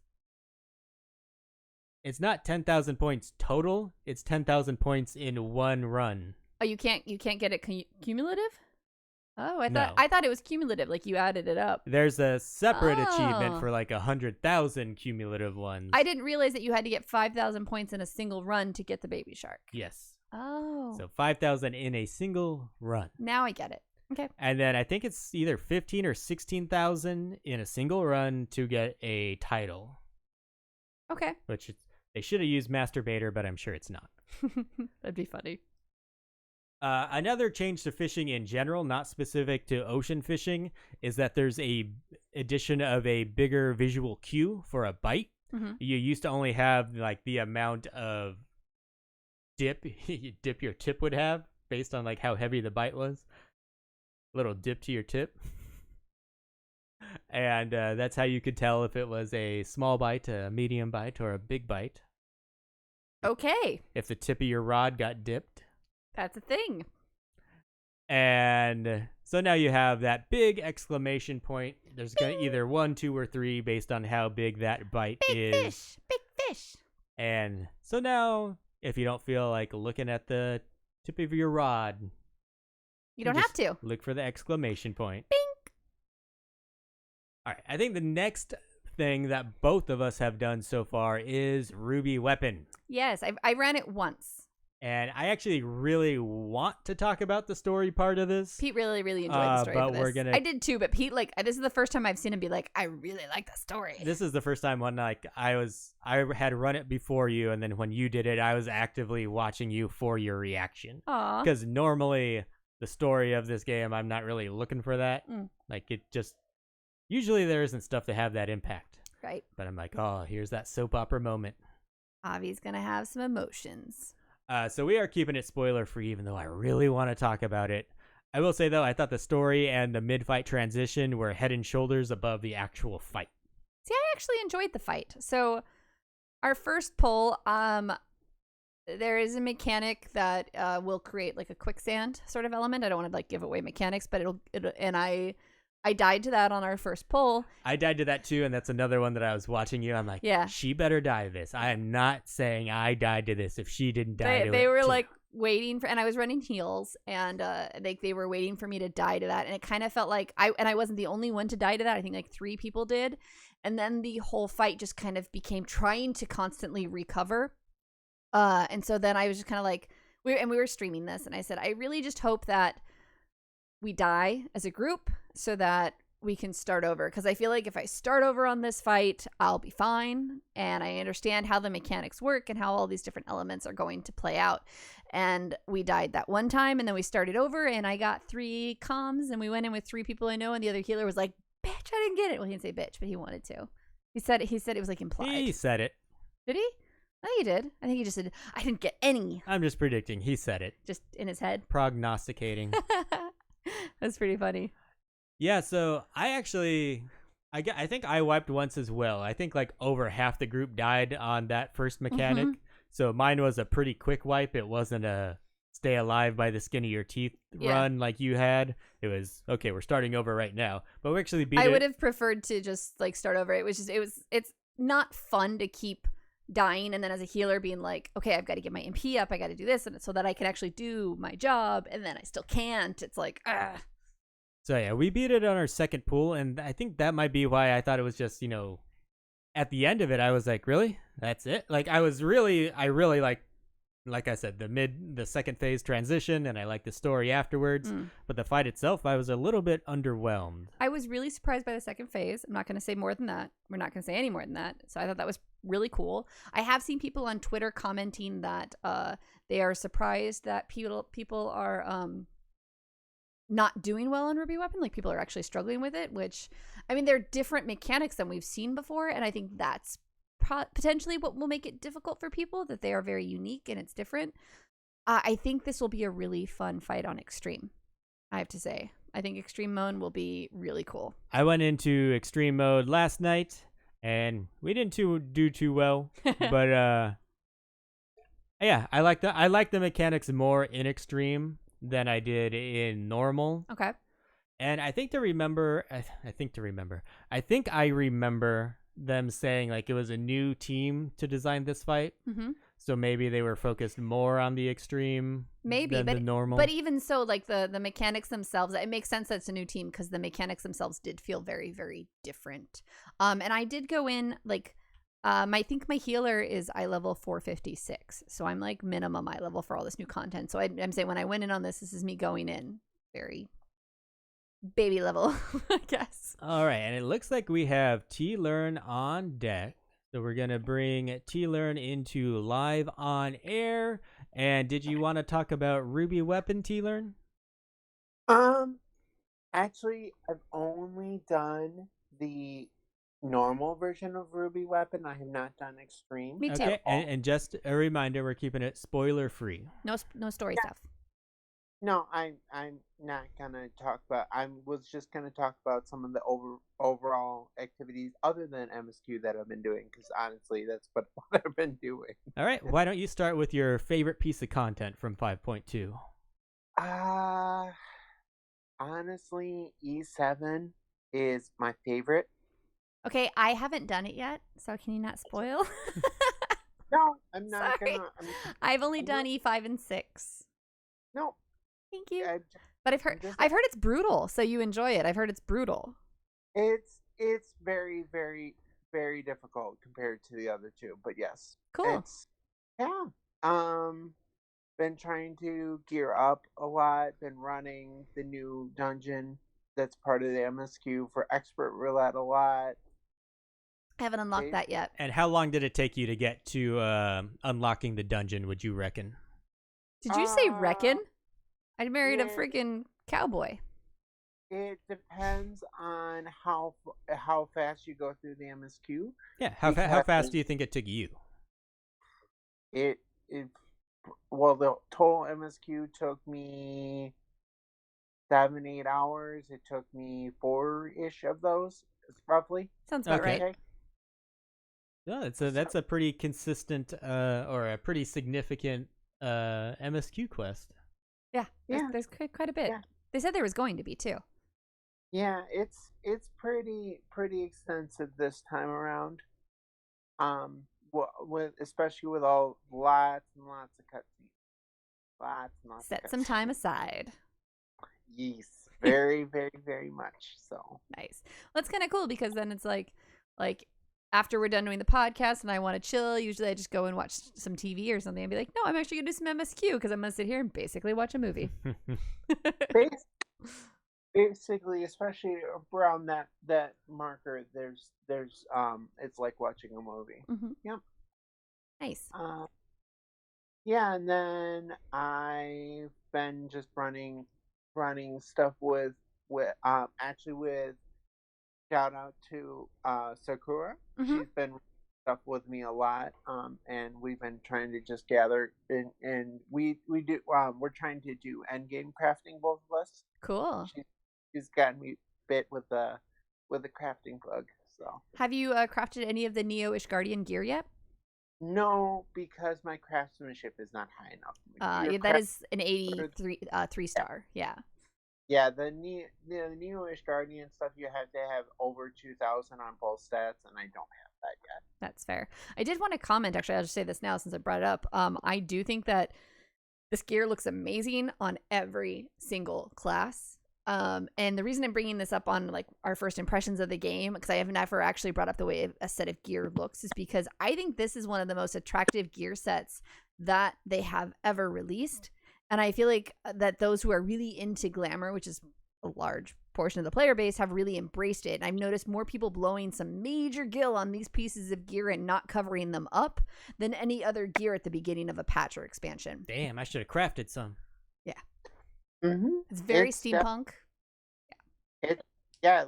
It's not 10,000 points total. It's 10,000 points in one run. Oh, you can't get it cumulative? Oh, No. I thought it was cumulative, like you added it up. There's a separate achievement for like 100,000 cumulative ones. I didn't realize that you had to get 5,000 points in a single run to get the baby shark. Yes. Oh. So 5,000 in a single run. Now I get it. Okay. And then I think it's either 15 or 16,000 in a single run to get a title. Okay. Which they should have used Masturbator, but I'm sure it's not. That'd be funny. Another change to fishing in general, not specific to ocean fishing, is that there's a addition of a bigger visual cue for a bite. Mm-hmm. You used to only have like the amount of dip your tip would have based on like how heavy the bite was. Little dip to your tip. And that's how you could tell if it was a small bite, a medium bite, or a big bite. Okay. If the tip of your rod got dipped. That's a thing. And So now you have that big exclamation point. There's going to either 1, 2, or 3 based on how big that bite is. Big fish. And so now, if you don't feel like looking at the tip of your rod, You don't have to. look for the exclamation point. Bink. All right, I think the next thing that both of us have done so far is Ruby Weapon. Yes, I ran it once. And I actually really want to talk about the story part of this. Pete really, really enjoyed the story. But we're gonna. I did too, but Pete, like, this is the first time I've seen him be like, I really like the story. This is the first time when I had run it before you, and then when you did it, I was actively watching you for your reaction. Aw. Because normally the story of this game, I'm not really looking for that. Like it just usually there isn't stuff to have that impact. Right. But I'm like, oh, here's that soap opera moment. Avi's gonna have some emotions. So we are keeping it spoiler free, even though I really want to talk about it. I will say though, I thought the story and the mid-fight transition were head and shoulders above the actual fight. See, I actually enjoyed the fight. So our first pull, there is a mechanic that will create like a quicksand sort of element. I don't want to like give away mechanics, but I died to that on our first pull. I died to that too, and that's another one that I was watching you. I'm like, yeah, she better die to this. I am not saying I died to this if she didn't die to it. They were like waiting for, and I was running heals, and they were waiting for me to die to that, and it kind of felt like I wasn't the only one to die to that. I think like 3 people did, and then the whole fight just kind of became trying to constantly recover. And so then I was just kind of like, we were streaming this, and I said, I really just hope that we die as a group so that we can start over. Because I feel like if I start over on this fight, I'll be fine. And I understand how the mechanics work and how all these different elements are going to play out. And we died that one time, and then we started over, and I got 3 comms, and we went in with 3 people I know, and the other healer was like, bitch, I didn't get it. Well, he didn't say bitch, but he wanted to. He said it was like implied. He said it. Did he? No, he did. I think he just said, I didn't get any. I'm just predicting. He said it. Just in his head. Prognosticating. That's pretty funny. Yeah, so I think I wiped once as well. I think like over half the group died on that first mechanic. Mm-hmm. So mine was a pretty quick wipe. It wasn't a stay alive by the skin of your teeth run like you had. It was, okay, we're starting over right now. But we actually beat it. I would have preferred to just like start over. It's not fun to keep dying and then as a healer being like, okay, I've got to get my MP up, I got to do this, and so that I can actually do my job, and then I still can't. It's like, So yeah, we beat it on our second pool, and I think that might be why I thought it was just, at the end of it, I was like, really? That's it? Like, I really like I said, the second phase transition, and I liked the story afterwards. But the fight itself, I was a little bit underwhelmed. I was really surprised by the second phase. I'm not going to say more than that. We're not going to say any more than that. So I thought that was really cool. I have seen people on Twitter commenting that they are surprised that people are not doing well on Ruby Weapon. Like, people are actually struggling with it, which, I mean, they're different mechanics than we've seen before, and I think that's potentially what will make it difficult for people, that they are very unique and it's different. I think this will be a really fun fight on Extreme, I have to say. I think Extreme mode will be really cool. I went into Extreme mode last night, and we didn't do too well. But yeah, I like the mechanics more in Extreme than I did in normal. Okay. And I think I remember them saying like it was a new team to design this fight. Mm-hmm. So maybe they were focused more on the Extreme than the normal. But even so, like the mechanics themselves, it makes sense that it's a new team because the mechanics themselves did feel very, very different. And I did go in like, I think my healer is eye level 456. So I'm like minimum eye level for all this new content. So I'm saying when I went in on this is me going in very baby level, I guess. All right, and it looks like we have T-Learn on deck. So we're going to bring T-Learn into live on air. And did you want to talk about Ruby Weapon, T-Learn? Actually, I've only done the normal version of Ruby Weapon. I have not done Extreme. Me too. Okay, and just a reminder, we're keeping it spoiler free. No story stuff. No, I'm not gonna talk about. I was just gonna talk about some of the overall activities other than MSQ that I've been doing, because honestly, that's what I've been doing. All right, why don't you start with your favorite piece of content from 5.2? honestly, E7 is my favorite. Okay, I haven't done it yet, so can you not spoil? No, I'm not Sorry. gonna. I've only done E5 and 6. No, Thank you. I, But I've heard it's brutal, so you enjoy it. I've heard it's brutal. it's very, very, very difficult compared to the other two. But yes, Cool. Yeah. Been trying to gear up a lot. Been running the new dungeon that's part of the MSQ for expert roulette a lot. I haven't unlocked that yet. And how long did it take you to get to unlocking the dungeon, would you reckon? Did you say reckon? I married a yeah. freaking cowboy. It depends on how fast you go through the MSQ. Yeah, how fast do you think it took you? Well, the total MSQ took me 7-8 hours. It took me 4-ish of those, roughly. Sounds about Okay. right. No, that's a pretty consistent or a pretty significant MSQ quest. Yeah, there's quite a bit. Yeah. They said there was going to be too. Yeah, it's pretty extensive this time around. Especially with lots and lots of cutscenes. Lots and lots. Set some time aside. Yes, very, very, very much so. Nice. Well, that's kind of cool because then it's like after we're done doing the podcast and I want to chill, usually I just go and watch some TV or something and be like, no, I'm actually going to do some MSQ because I'm going to sit here and basically watch a movie. Basically, especially around that marker, there's it's like watching a movie. Mm-hmm. Yep. Nice. Yeah, and then I've been just running stuff with shout out to Sakura. Mm-hmm. She's been stuff with me a lot, and we've been trying to just gather and we're trying to do endgame crafting, both of us. Cool. She's gotten me bit with the crafting bug. So have you crafted any of the Neo-ish Guardian gear yet? No, because my craftsmanship is not high enough. That is an 83 3-star. Yeah. Yeah, the Neo-ish Guardian stuff, you have to have over 2,000 on both stats, and I don't have that yet. That's fair. I did want to comment, actually, I'll just say this now since I brought it up. I do think that this gear looks amazing on every single class. And the reason I'm bringing this up on like our first impressions of the game, because I have never actually brought up the way a set of gear looks, is because I think this is one of the most attractive gear sets that they have ever released. And I feel like that those who are really into glamour, which is a large portion of the player base, have really embraced it. And I've noticed more people blowing some major gill on these pieces of gear and not covering them up than any other gear at the beginning of a patch or expansion. Damn, I should have crafted some. Yeah. Mm-hmm. It's very steampunk. It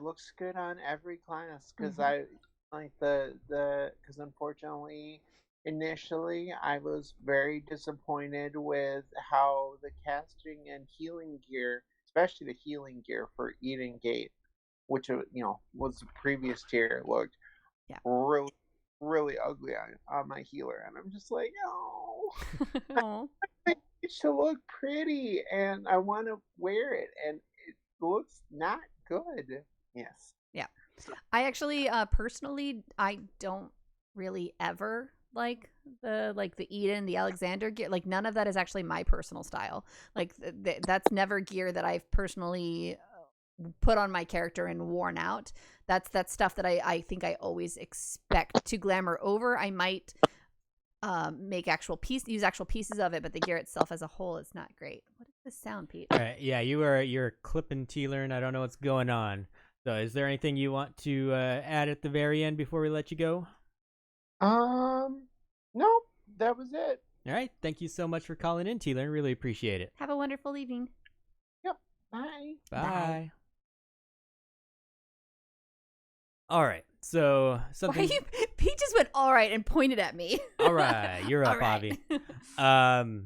looks good on every class because I like because unfortunately initially I was very disappointed with how the casting and healing gear, especially the healing gear for Eden Gate, which was the previous tier, looked really, really ugly on my healer, and I'm just like, no. It should look pretty, and I want to wear it, and it looks not good. Yes. Yeah. I actually personally I don't really ever like the Eden, the Alexander gear. Like none of that is actually my personal style. Like that's never gear that I've personally put on my character and worn out. That's stuff that I think I always expect to glamour over. I might use actual pieces of it, but the gear itself as a whole is not great. What is this sound, Pete? All right, yeah, you're clipping T-Learn. I don't know what's going on. So is there anything you want to add at the very end before we let you go? No, that was it. All right, thank you so much for calling in, T-Learn. Really appreciate it. Have a wonderful evening. Yep. Bye. Bye. All right, so something. Pete just went all right and pointed at me. All right, you're up, All right. Avi.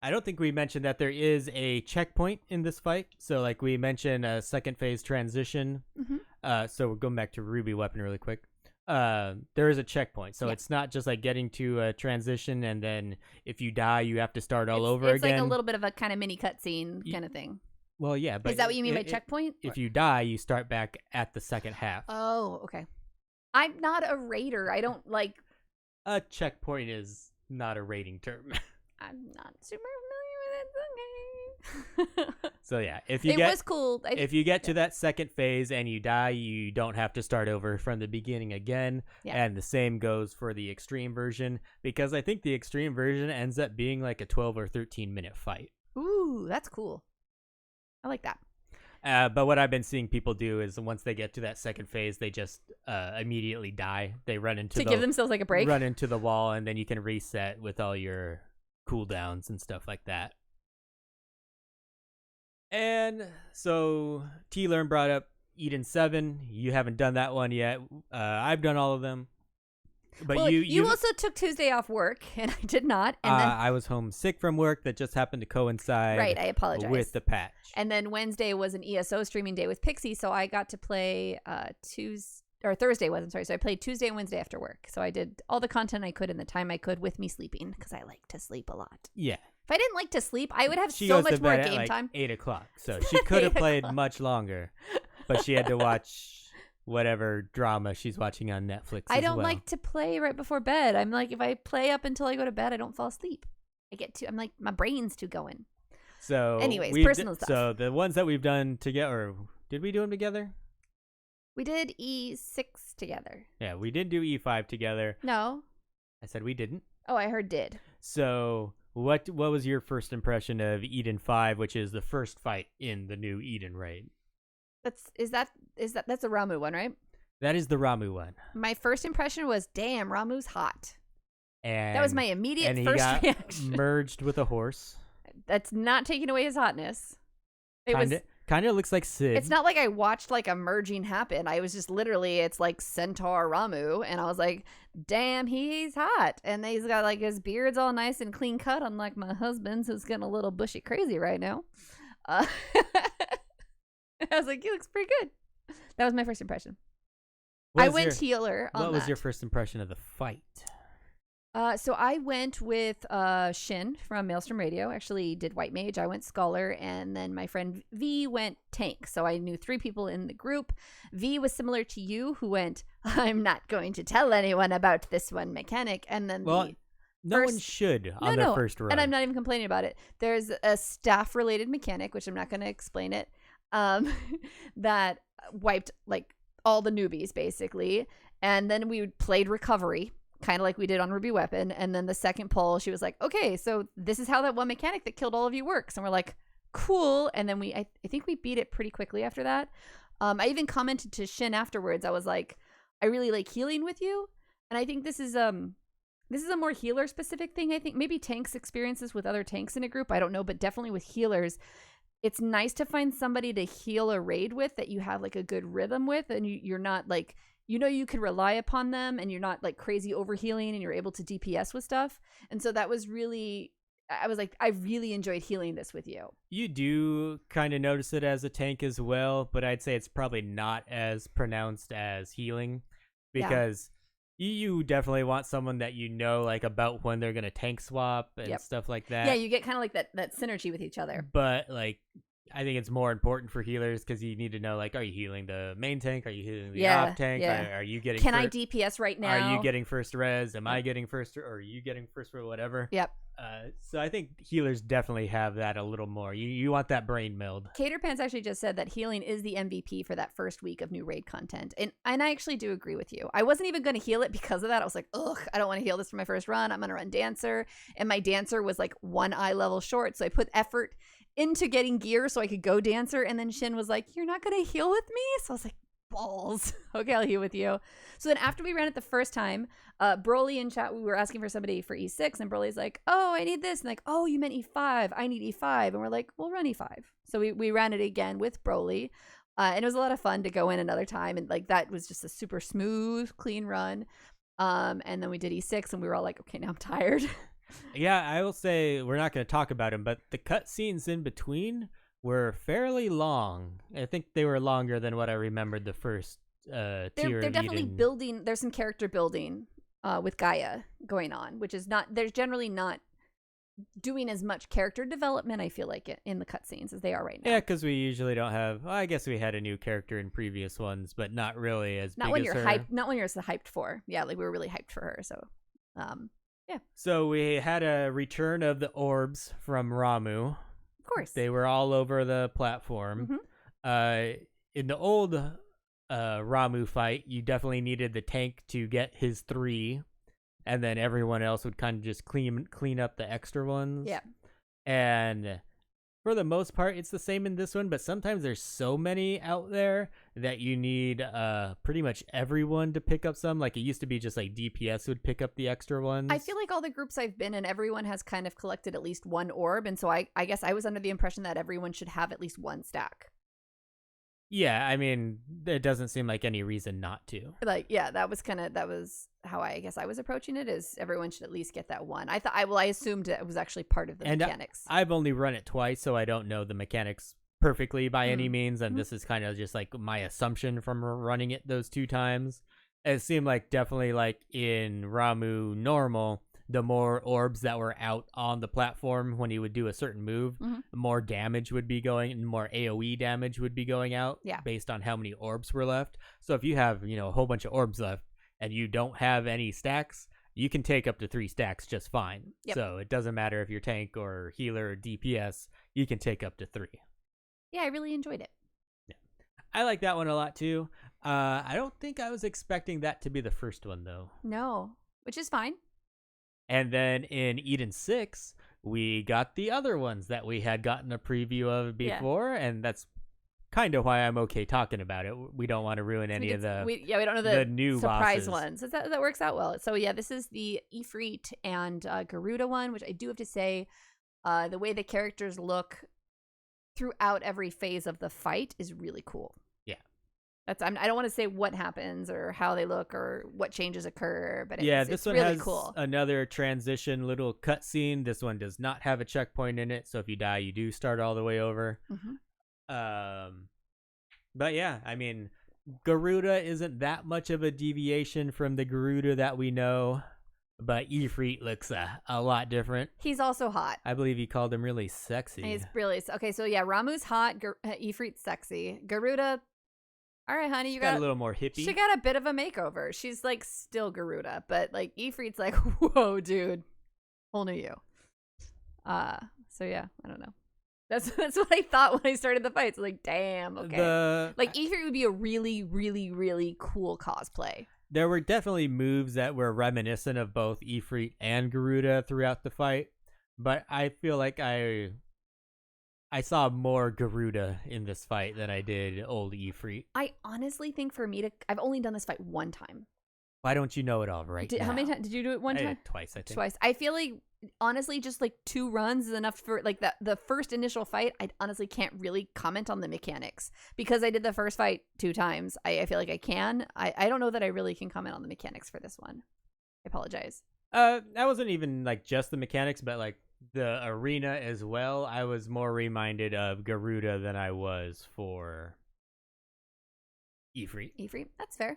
I don't think we mentioned that there is a checkpoint in this fight. So, like we mentioned, a second phase transition. Mm-hmm. So we're going back to Ruby Weapon really quick. There is a checkpoint, so it's not just like getting to a transition and then if you die, you have to start all over it's again. It's like a little bit of a kind of mini cutscene kind of thing. Well, yeah, but Is that what you mean by checkpoint? If you die, you start back at the second half. Oh, okay. I'm not a raider. I don't like. A checkpoint is not a rating term. I'm not super familiar with it. Okay. So yeah, It was cool. If you get to that second phase and you die, you don't have to start over from the beginning again. Yeah. And the same goes for the extreme version, because I think the extreme version ends up being like a 12 or 13-minute fight. Ooh, that's cool. I like that. But what I've been seeing people do is once they get to that second phase, they just immediately die. They run into give themselves like a break. Run into the wall, and then you can reset with all your cooldowns and stuff like that. And so T-Learn brought up Eden 7. You haven't done that one yet. I've done all of them. But well, you also took Tuesday off work, and I did not. And then I was home sick from work. That just happened to coincide. Right, I apologize. With the patch. And then Wednesday was an ESO streaming day with Pixie, so I got to play Thursday was. I'm sorry. So I played Tuesday and Wednesday after work. So I did all the content I could in the time I could with me sleeping, because I like to sleep a lot. Yeah. If I didn't like to sleep, I would have She so goes much to more bed game at time. 8 o'clock, so she could have played much longer, but she had to watch whatever drama she's watching on Netflix. I don't like to play right before bed. I'm like, if I play up until I go to bed, I don't fall asleep. I'm like, my brain's too going. So, anyways, personal stuff. So the ones that we've done together, or did we do them together? We did E6 together. Yeah, we did do E5 together. No. I said we didn't. Oh, I heard did. So what was your first impression of Eden 5, which is the first fight in the new Eden raid? That's the Ramuh one, right? That is the Ramuh one. My first impression was, damn, Ramuh's hot. And that was my immediate and first he got reaction. Merged with a horse. That's not taking away his hotness. Kind of looks like Sid. It's not like I watched like a merging happen. I was just literally, it's like Centaur Ramuh, and I was like, damn, he's hot. And he's got like his beard's all nice and clean cut, unlike my husband's, who's getting a little bushy crazy right now. I was like, he looks pretty good. That was my first impression. I went healer on that. What was your first impression of the fight? So I went with Shin from Maelstrom Radio. Actually did White Mage. I went Scholar, and then my friend V went Tank. So I knew 3 people in the group. V was similar to you, who went, I'm not going to tell anyone about this one mechanic. And then no one should on their first run. And I'm not even complaining about it. There's a staff-related mechanic, which I'm not going to explain it, that wiped like all the newbies, basically. And then we played Recovery, kind of like we did on Ruby Weapon. And then the second poll, she was like, okay, so this is how that one mechanic that killed all of you works. And we're like, cool. And then I think we beat it pretty quickly after that. I even commented to Shin afterwards. I was like, I really like healing with you. And I think this is a more healer specific thing. I think maybe tanks experiences with other tanks in a group, I don't know, but definitely with healers, it's nice to find somebody to heal a raid with that you have like a good rhythm with, and you're not like, you can rely upon them, and you're not like crazy overhealing, and you're able to DPS with stuff. And so that was really, I was like, I really enjoyed healing this with you. You do kind of notice it as a tank as well, but I'd say it's probably not as pronounced as healing, because you definitely want someone that you know like about when they're gonna tank swap and stuff like that. Yeah, you get kind of like that synergy with each other. But like, I think it's more important for healers because you need to know, like, are you healing the main tank? Are you healing the off tank? Yeah. Are you getting? Can I DPS right now? Are you getting first res? Am I getting first? Or are you getting first or whatever? Yep. So I think healers definitely have that a little more. You want that brain meld. Caterpants actually just said that healing is the MVP for that first week of new raid content, and I actually do agree with you. I wasn't even going to heal it because of that. I was like, ugh, I don't want to heal this for my first run. I'm going to run Dancer, and my Dancer was like 1 eye level short, so I put effort into getting gear so I could go Dancer. And then Shin was like, you're not going to heal with me? So I was like, balls. Okay, I'll heal with you. So then after we ran it the first time, Broly in chat, we were asking for somebody for E6, and Broly's like, oh, I need this. And like, oh, you meant E5. I need E5. And we're like, we'll run E5. So we ran it again with Broly. And it was a lot of fun to go in another time. And like, that was just a super smooth, clean run. And then we did E6, and we were all like, okay, now I'm tired. Yeah, I will say we're not going to talk about them, but the cutscenes in between were fairly long. I think they were longer than what I remembered the first tier. They're definitely building. There's some character building with Gaia going on, which is not. There's generally not doing as much character development, I feel like, in the cutscenes as they are right now. Yeah, because we usually don't have. Well, I guess we had a new character in previous ones, but not really as Not big when as you're her. hyped. Not when you're so hyped for. Yeah, like we were really hyped for her. So, yeah. So we had a return of the orbs from Ramuh. Of course. They were all over the platform. In the old Ramuh fight, you definitely needed the tank to get his 3, and then everyone else would kind of just clean up the extra ones. Yeah. And for the most part, it's the same in this one, but sometimes there's so many out there that you need pretty much everyone to pick up some. Like, it used to be just like DPS would pick up the extra ones. I feel like all the groups I've been in, everyone has kind of collected at least one orb, and so I guess I was under the impression that everyone should have at least one stack. Yeah, I mean, it doesn't seem like any reason not to. Like, yeah, that was how I guess I was approaching it, is everyone should at least get that one. I assumed it was actually part of the mechanics. I've only run it twice, so I don't know the mechanics perfectly by any means, and this is kind of just like my assumption from running it those 2 times. It seemed like definitely like in Ramuh normal, the more orbs that were out on the platform when he would do a certain move, more damage would be going, and more AoE damage would be going out based on how many orbs were left. So if you have, a whole bunch of orbs left and you don't have any stacks, you can take up to 3 stacks just fine. Yep. So it doesn't matter if you're tank or healer or DPS, you can take up to 3. Yeah, I really enjoyed it. Yeah, I like that one a lot too. I don't think I was expecting that to be the first one though. No, which is fine. And then in Eden 6, we got the other ones that we had gotten a preview of before, and that's kind of why I'm okay talking about it. We don't want to ruin any of the we don't know the new surprise bosses. ones. That works out well. So yeah, this is the Ifrit and Garuda one, which I do have to say, the way the characters look throughout every phase of the fight is really cool. I don't want to say what happens or how they look or what changes occur, but this one really has cool. Another transition little cutscene. This one does not have a checkpoint in it, so if you die, you do start all the way over. But yeah, I mean, Garuda isn't that much of a deviation from the Garuda that we know, but Ifrit looks a lot different. He's also hot. I believe he called him really sexy. He's really okay. So yeah, Ramuh's hot, Ifrit's sexy. Garuda. All right, honey, you got a little more hippie. She got a bit of a makeover. She's like still Garuda, but like Ifrit's like, whoa, dude, whole new you. So yeah, I don't know. That's what I thought when I started the fight. So like, damn, okay. Like Ifrit would be a really, really, really cool cosplay. There were definitely moves that were reminiscent of both Ifrit and Garuda throughout the fight, but I feel like I saw more Garuda in this fight than I did old Ifrit. I honestly think for me I've only done this fight one time. Why don't you know it all now? How many times did you do it? One time? Twice, I think. Twice. I feel like honestly, just like 2 runs is enough for like the first initial fight. I honestly can't really comment on the mechanics because I did the first fight 2 times. I feel like I can. I don't know that I really can comment on the mechanics for this one. I apologize. That wasn't even like just the mechanics, but like the arena as well. I was more reminded of Garuda than I was for Ifrit. That's fair.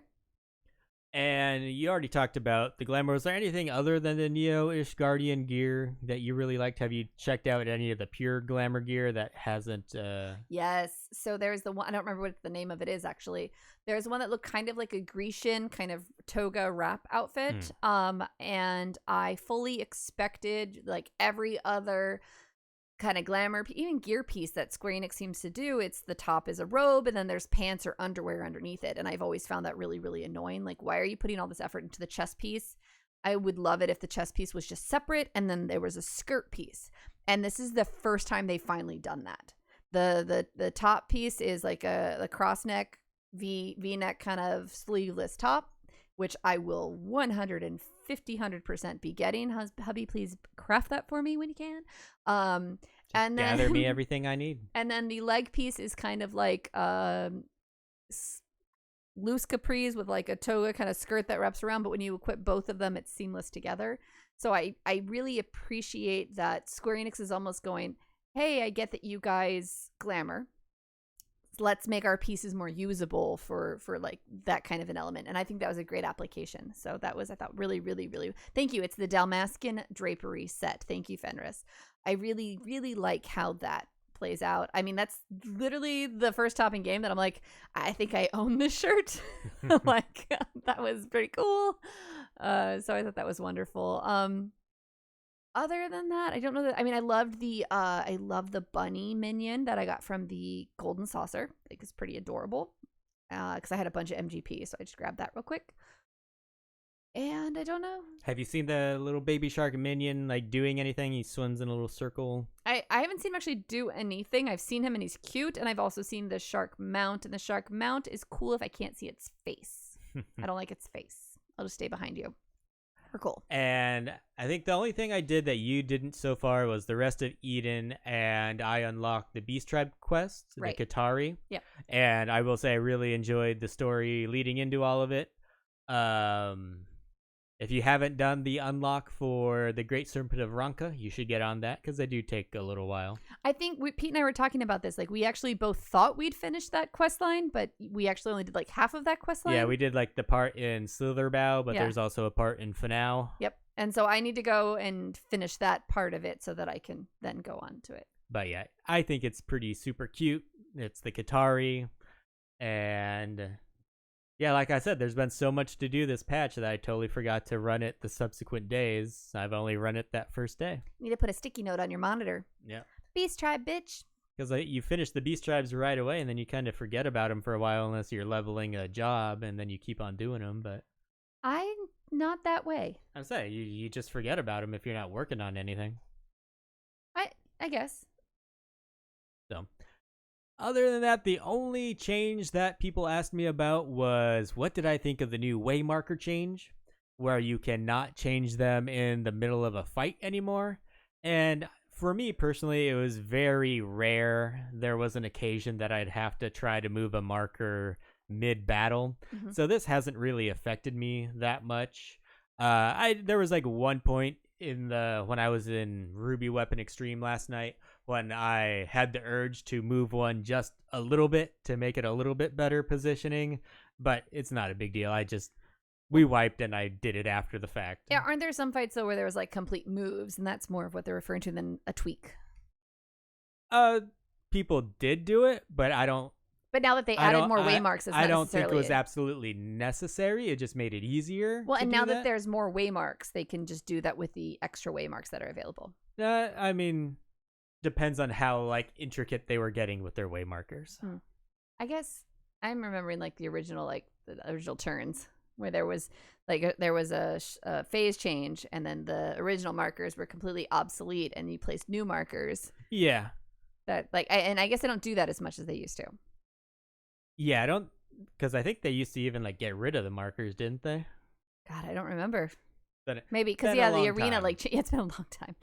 And you already talked about the glamour. Was there anything other than the Neo-ish Guardian gear that you really liked? Have you checked out any of the pure glamour gear that hasn't? Yes. So there's the one, I don't remember what the name of it is actually. There's one that looked kind of like a Grecian kind of toga wrap outfit. And I fully expected like every other kind of glamour, even gear piece that Square Enix seems to do. It's the top is a robe and then there's pants or underwear underneath it. And I've always found that really, really annoying. Like, why are you putting all this effort into the chest piece? I would love it if the chest piece was just separate and then there was a skirt piece. And this is the first time they've finally done that. The top piece is like a cross neck V-neck kind of sleeveless top, which I will 100% be getting. Hubby, please craft that for me when you can. And then gather me everything I need. And then the leg piece is kind of like loose capris with like a toga kind of skirt that wraps around, but when you equip both of them, it's seamless together. So I really appreciate that Square Enix is almost going, hey, I get that you guys glamour. let's make our pieces more usable for like that kind of an element. And I think that was a great application. So that was, I thought, really, really, really, thank you. It's the Dalmascan drapery set. Thank you, Fenris. I really, really like how that plays out. I mean, that's literally the first top in game that I'm like, I think I own this shirt. Like, that was pretty cool. So I thought that was wonderful. Other than that, I don't know that. I mean, I love the bunny minion that I got from the Golden Saucer. I think it's pretty adorable. Because I had a bunch of MGP, so I just grabbed that real quick. And I don't know. Have you seen the little baby shark minion like doing anything? He swims in a little circle. I haven't seen him actually do anything. I've seen him and he's cute, and I've also seen the shark mount, and the shark mount is cool if I can't see its face. I don't like its face. I'll just stay behind you. We're cool. And I think the only thing I did that you didn't so far was the rest of Eden, and I unlocked the Beast Tribe quest, right. the Qatari. Yep. And I will say I really enjoyed the story leading into all of it. If you haven't done the unlock for the Great Serpent of Ranka, you should get on that because they do take a little while. I think Pete and I were talking about this. Like, we actually both thought we'd finish that quest line, but we actually only did like half of that quest line. Yeah, we did like the part in Slitherbow, but there's also a part in Finale. Yep. And so I need to go and finish that part of it so that I can then go on to it. But yeah, I think it's pretty super cute. It's the Qatari, and yeah, like I said, there's been so much to do this patch that I totally forgot to run it the subsequent days. I've only run it that first day. You need to put a sticky note on your monitor. Yeah. Beast Tribe, bitch. Because you finish the Beast Tribes right away, and then you kind of forget about them for a while unless you're leveling a job, and then you keep on doing them. But I'm not that way. I'm saying, you just forget about them if you're not working on anything. I guess. So, other than that, the only change that people asked me about was what did I think of the new waymarker change, where you cannot change them in the middle of a fight anymore. And for me personally, it was very rare there was an occasion that I'd have to try to move a marker mid-battle. Mm-hmm. So this hasn't really affected me that much. There was like one point when I was in Ruby Weapon Extreme last night when I had the urge to move one just a little bit to make it a little bit better positioning, but it's not a big deal. We wiped and I did it after the fact. Yeah, aren't there some fights though where there was like complete moves, and that's more of what they're referring to than a tweak? People did do it, but I don't. But now that they added more waymarks, I don't think it was absolutely necessary. It just made it easier. Well, and now that there's more waymarks, they can just do that with the extra waymarks that are available. I mean, depends on how like intricate they were getting with their waymarkers. I guess I'm remembering like the original turns where there was a phase change, and then the original markers were completely obsolete, and you placed new markers. Yeah. That and I guess they don't do that as much as they used to. Yeah, I don't, because I think they used to even like get rid of the markers, didn't they? God, I don't remember. But maybe because the arena it's been a long time.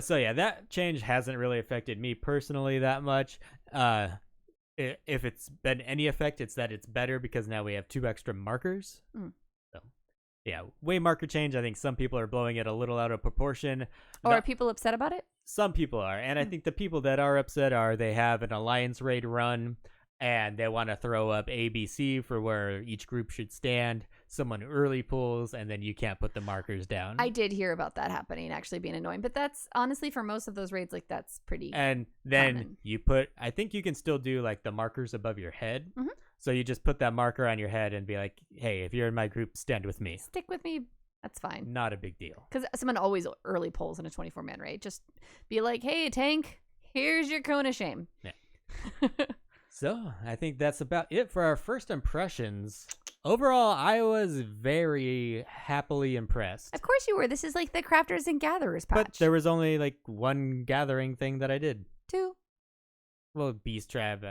So yeah, that change hasn't really affected me personally that much. If it's been any effect, it's that it's better because now we have 2 extra markers. So yeah, waymarker change. I think some people are blowing it a little out of proportion. Are people upset about it? Some people are, and I think the people that are upset are they have an alliance raid run, and they want to throw up ABC for where each group should stand. Someone early pulls, and then you can't put the markers down. I did hear about that happening, actually being annoying, but that's honestly for most of those raids, like that's pretty. And then common. I think you can still do like the markers above your head. Mm-hmm. So you just put that marker on your head and be like, "Hey, if you're in my group, stand with me. Stick with me." That's fine. Not a big deal. Because someone always early pulls in a 24-man raid. Just be like, hey, tank, here's your cone of shame. Yeah. So I think that's about it for our first impressions. Overall, I was very happily impressed. Of course you were. This is like the Crafters and Gatherers patch. But there was only like one gathering thing that I did. 2. Well, Beast Tribe.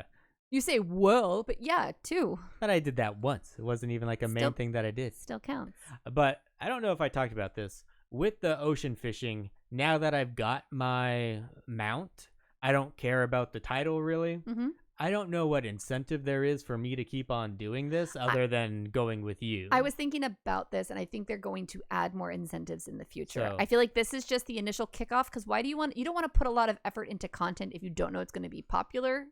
You say, whoa, but yeah, 2. But I did that once. It wasn't even like a main thing that I did. Still counts. But I don't know if I talked about this. With the ocean fishing, now that I've got my mount, I don't care about the title really. Mm-hmm. I don't know what incentive there is for me to keep on doing this other than going with you. I was thinking about this, and I think they're going to add more incentives in the future. So, I feel like this is just the initial kickoff, because you don't want to put a lot of effort into content if you don't know it's going to be popular.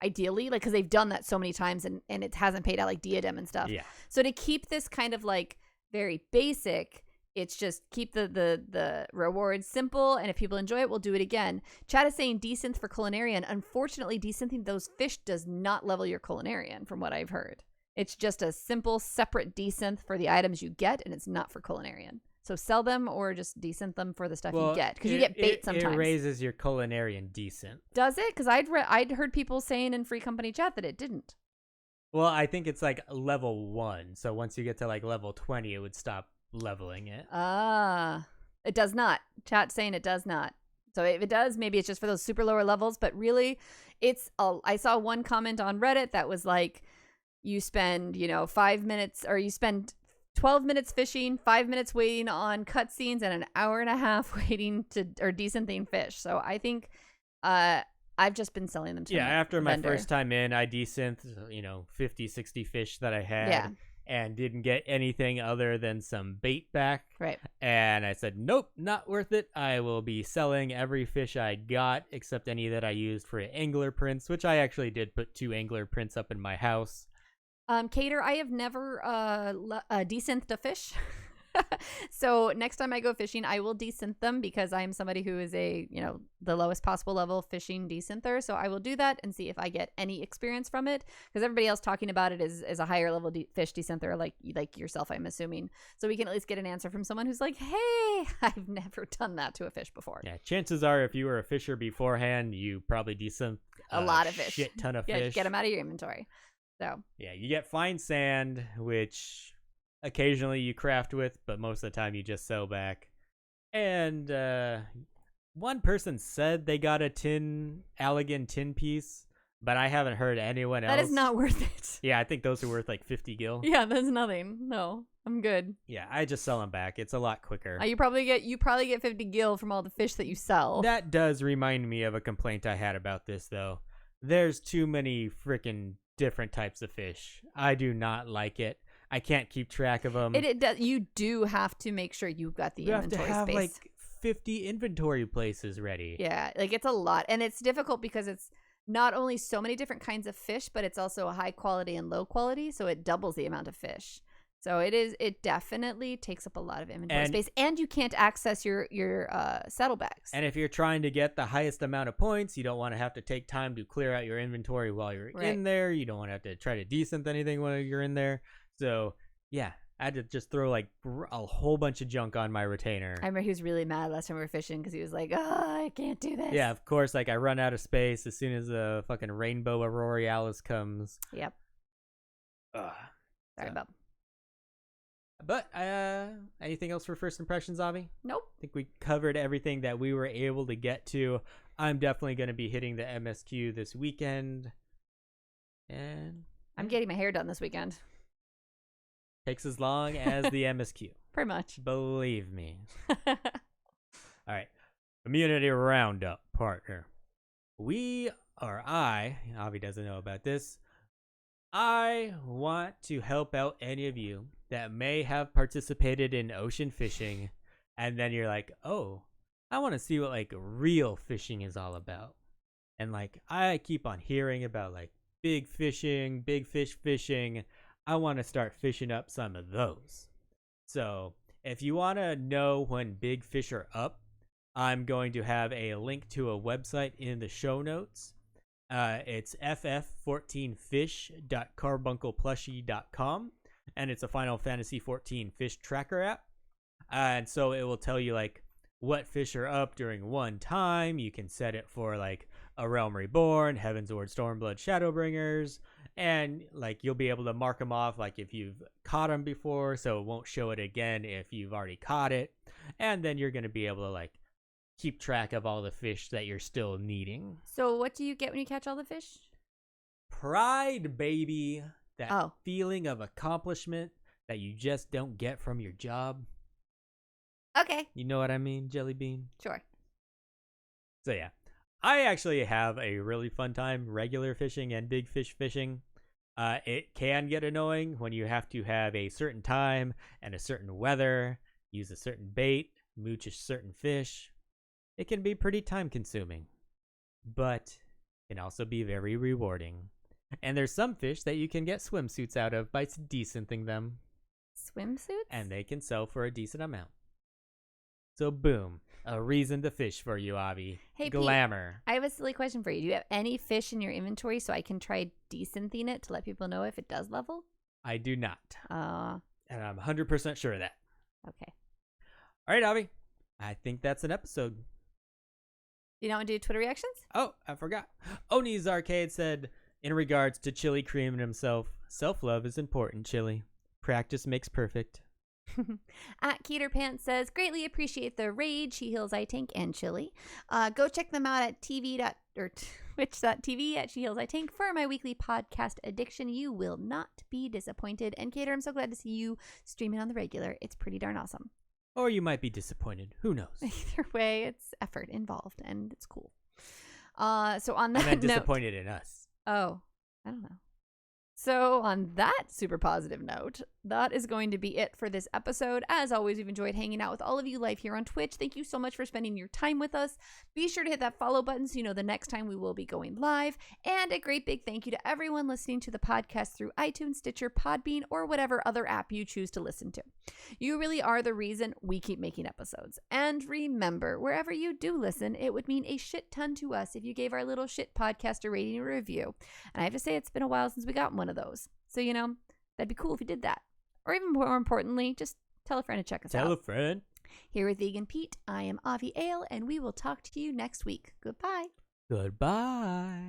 ideally, like, because they've done that so many times and it hasn't paid out, like Diadem and stuff. Yeah. So to keep this kind of like very basic, it's just keep the rewards simple, and if people enjoy it, we'll do it again. Chat is saying desynth for Culinarian. Unfortunately, desynthing those fish does not level your Culinarian, from what I've heard. It's just a simple separate desynth for the items you get, and it's not for Culinarian. So sell them or just desynth them for the stuff you get, because you get bait sometimes. It raises your Culinarian decent. Does it? Because I'd heard people saying in Free Company chat that it didn't. Well, I think it's like level 1. So once you get to like level 20, it would stop leveling it. It does not. Chat's saying it does not. So if it does, maybe it's just for those super lower levels. But really, I saw one comment on Reddit that was like, you spend 5 minutes, or you spend 12 minutes fishing, 5 minutes waiting on cutscenes, and an hour and a half waiting to or desyncing fish. So I think I've just been selling them to after my vendor. first time in, I desynthed 50, 60 fish that I had and didn't get anything other than some bait back. Right. And I said, nope, not worth it. I will be selling every fish I got except any that I used for angler prints, which I actually did put 2 angler prints up in my house. Cater, I have never desynthed a fish. So next time I go fishing, I will desynth them, because I'm somebody who is the lowest possible level fishing desynter. So I will do that and see if I get any experience from it, because everybody else talking about it is a higher level fish desynter, like yourself, I'm assuming. So we can at least get an answer from someone who's like, hey, I've never done that to a fish before. Yeah, chances are if you were a fisher beforehand, you probably desynth a lot of fish. Shit ton of fish. Get them out of your inventory. So yeah, you get fine sand, which occasionally you craft with, but most of the time you just sell back. And one person said they got a Allegan tin piece, but I haven't heard anyone else. That is not worth it. Yeah, I think those are worth like 50 gil. Yeah, that's nothing. No, I'm good. Yeah, I just sell them back. It's a lot quicker. You probably get 50 gil from all the fish that you sell. That does remind me of a complaint I had about this, though. There's too many freaking different types of fish. I do not like it. I can't keep track of them. It does. You do have to make sure you've got the inventory space. You have to have like 50 inventory places ready. Yeah, like it's a lot, and it's difficult because it's not only so many different kinds of fish, but it's also a high quality and low quality, so it doubles the amount of fish. So it definitely takes up a lot of inventory space, and you can't access your saddlebags. And if you're trying to get the highest amount of points, you don't want to have to take time to clear out your inventory while you're in there. You don't want to have to try to desynth anything while you're in there. So yeah, I had to just throw like a whole bunch of junk on my retainer. I remember he was really mad last time we were fishing because he was like, "Oh, I can't do this." Yeah, of course. Like I run out of space as soon as the fucking rainbow auroralis comes. Yep. Sorry about. But anything else for first impressions, Avi? Nope. I think we covered everything that we were able to get to. I'm definitely going to be hitting the MSQ this weekend. And I'm getting my hair done this weekend. Takes as long as the MSQ. Pretty much. Believe me. All right. Community Roundup, partner. Avi doesn't know about this. I want to help out any of you that may have participated in ocean fishing, and then you're like, oh, I want to see what like real fishing is all about. And like I keep on hearing about like big fish fishing. I want to start fishing up some of those. So if you want to know when big fish are up, I'm going to have a link to a website in the show notes. It's ff14fish.carbuncleplushie.com, and it's a Final Fantasy 14 fish tracker app. And so it will tell you like what fish are up during one time. You can set it for like A Realm Reborn, Heaven's Ward, Stormblood, Shadowbringers, and like you'll be able to mark them off like if you've caught them before, so it won't show it again if you've already caught it. And then you're going to be able to like keep track of all the fish that you're still needing. So what do you get when you catch all the fish? Pride, baby. That feeling of accomplishment that you just don't get from your job. Okay. You know what I mean, Jelly Bean? Sure. So yeah, I actually have a really fun time regular fishing and big fish fishing. It can get annoying when you have to have a certain time and a certain weather, use a certain bait, mooch a certain fish. It can be pretty time consuming. But can also be very rewarding. And there's some fish that you can get swimsuits out of by decenting them. Swimsuits? And they can sell for a decent amount. So boom, a reason to fish for you, Avi. Hey, Pete, Glamour. I have a silly question for you. Do you have any fish in your inventory so I can try decenting it to let people know if it does level? I do not. And I'm 100% sure of that. Okay. All right, Avi. I think that's an episode. You don't want to do Twitter reactions? Oh, I forgot. Oni's Arcade said, in regards to Chili Cream and himself, self-love is important, Chili. Practice makes perfect. At Keter Pants says, greatly appreciate the raid, She Heals I Tank and Chili. Go check them out at twitch.tv at She Heals I Tank for my weekly podcast addiction. You will not be disappointed. And Keter, I'm so glad to see you streaming on the regular. It's pretty darn awesome. Or you might be disappointed. Who knows? Either way, it's effort involved and it's cool. So on that I meant note, disappointed in us. Oh, I don't know. So on that super positive note, that is going to be it for this episode. As always, we've enjoyed hanging out with all of you live here on Twitch. Thank you so much for spending your time with us. Be sure to hit that follow button so you know the next time we will be going live. And a great big thank you to everyone listening to the podcast through iTunes, Stitcher, Podbean, or whatever other app you choose to listen to. You really are the reason we keep making episodes. And remember, wherever you do listen, it would mean a shit ton to us if you gave our little shit podcast a rating and a review. And I have to say, it's been a while since we got one of those. So, that'd be cool if you did that. Or even more importantly, just tell a friend to check us out. Tell a friend. Here with Vegan Pete, I am Avi Ale, and we will talk to you next week. Goodbye. Goodbye.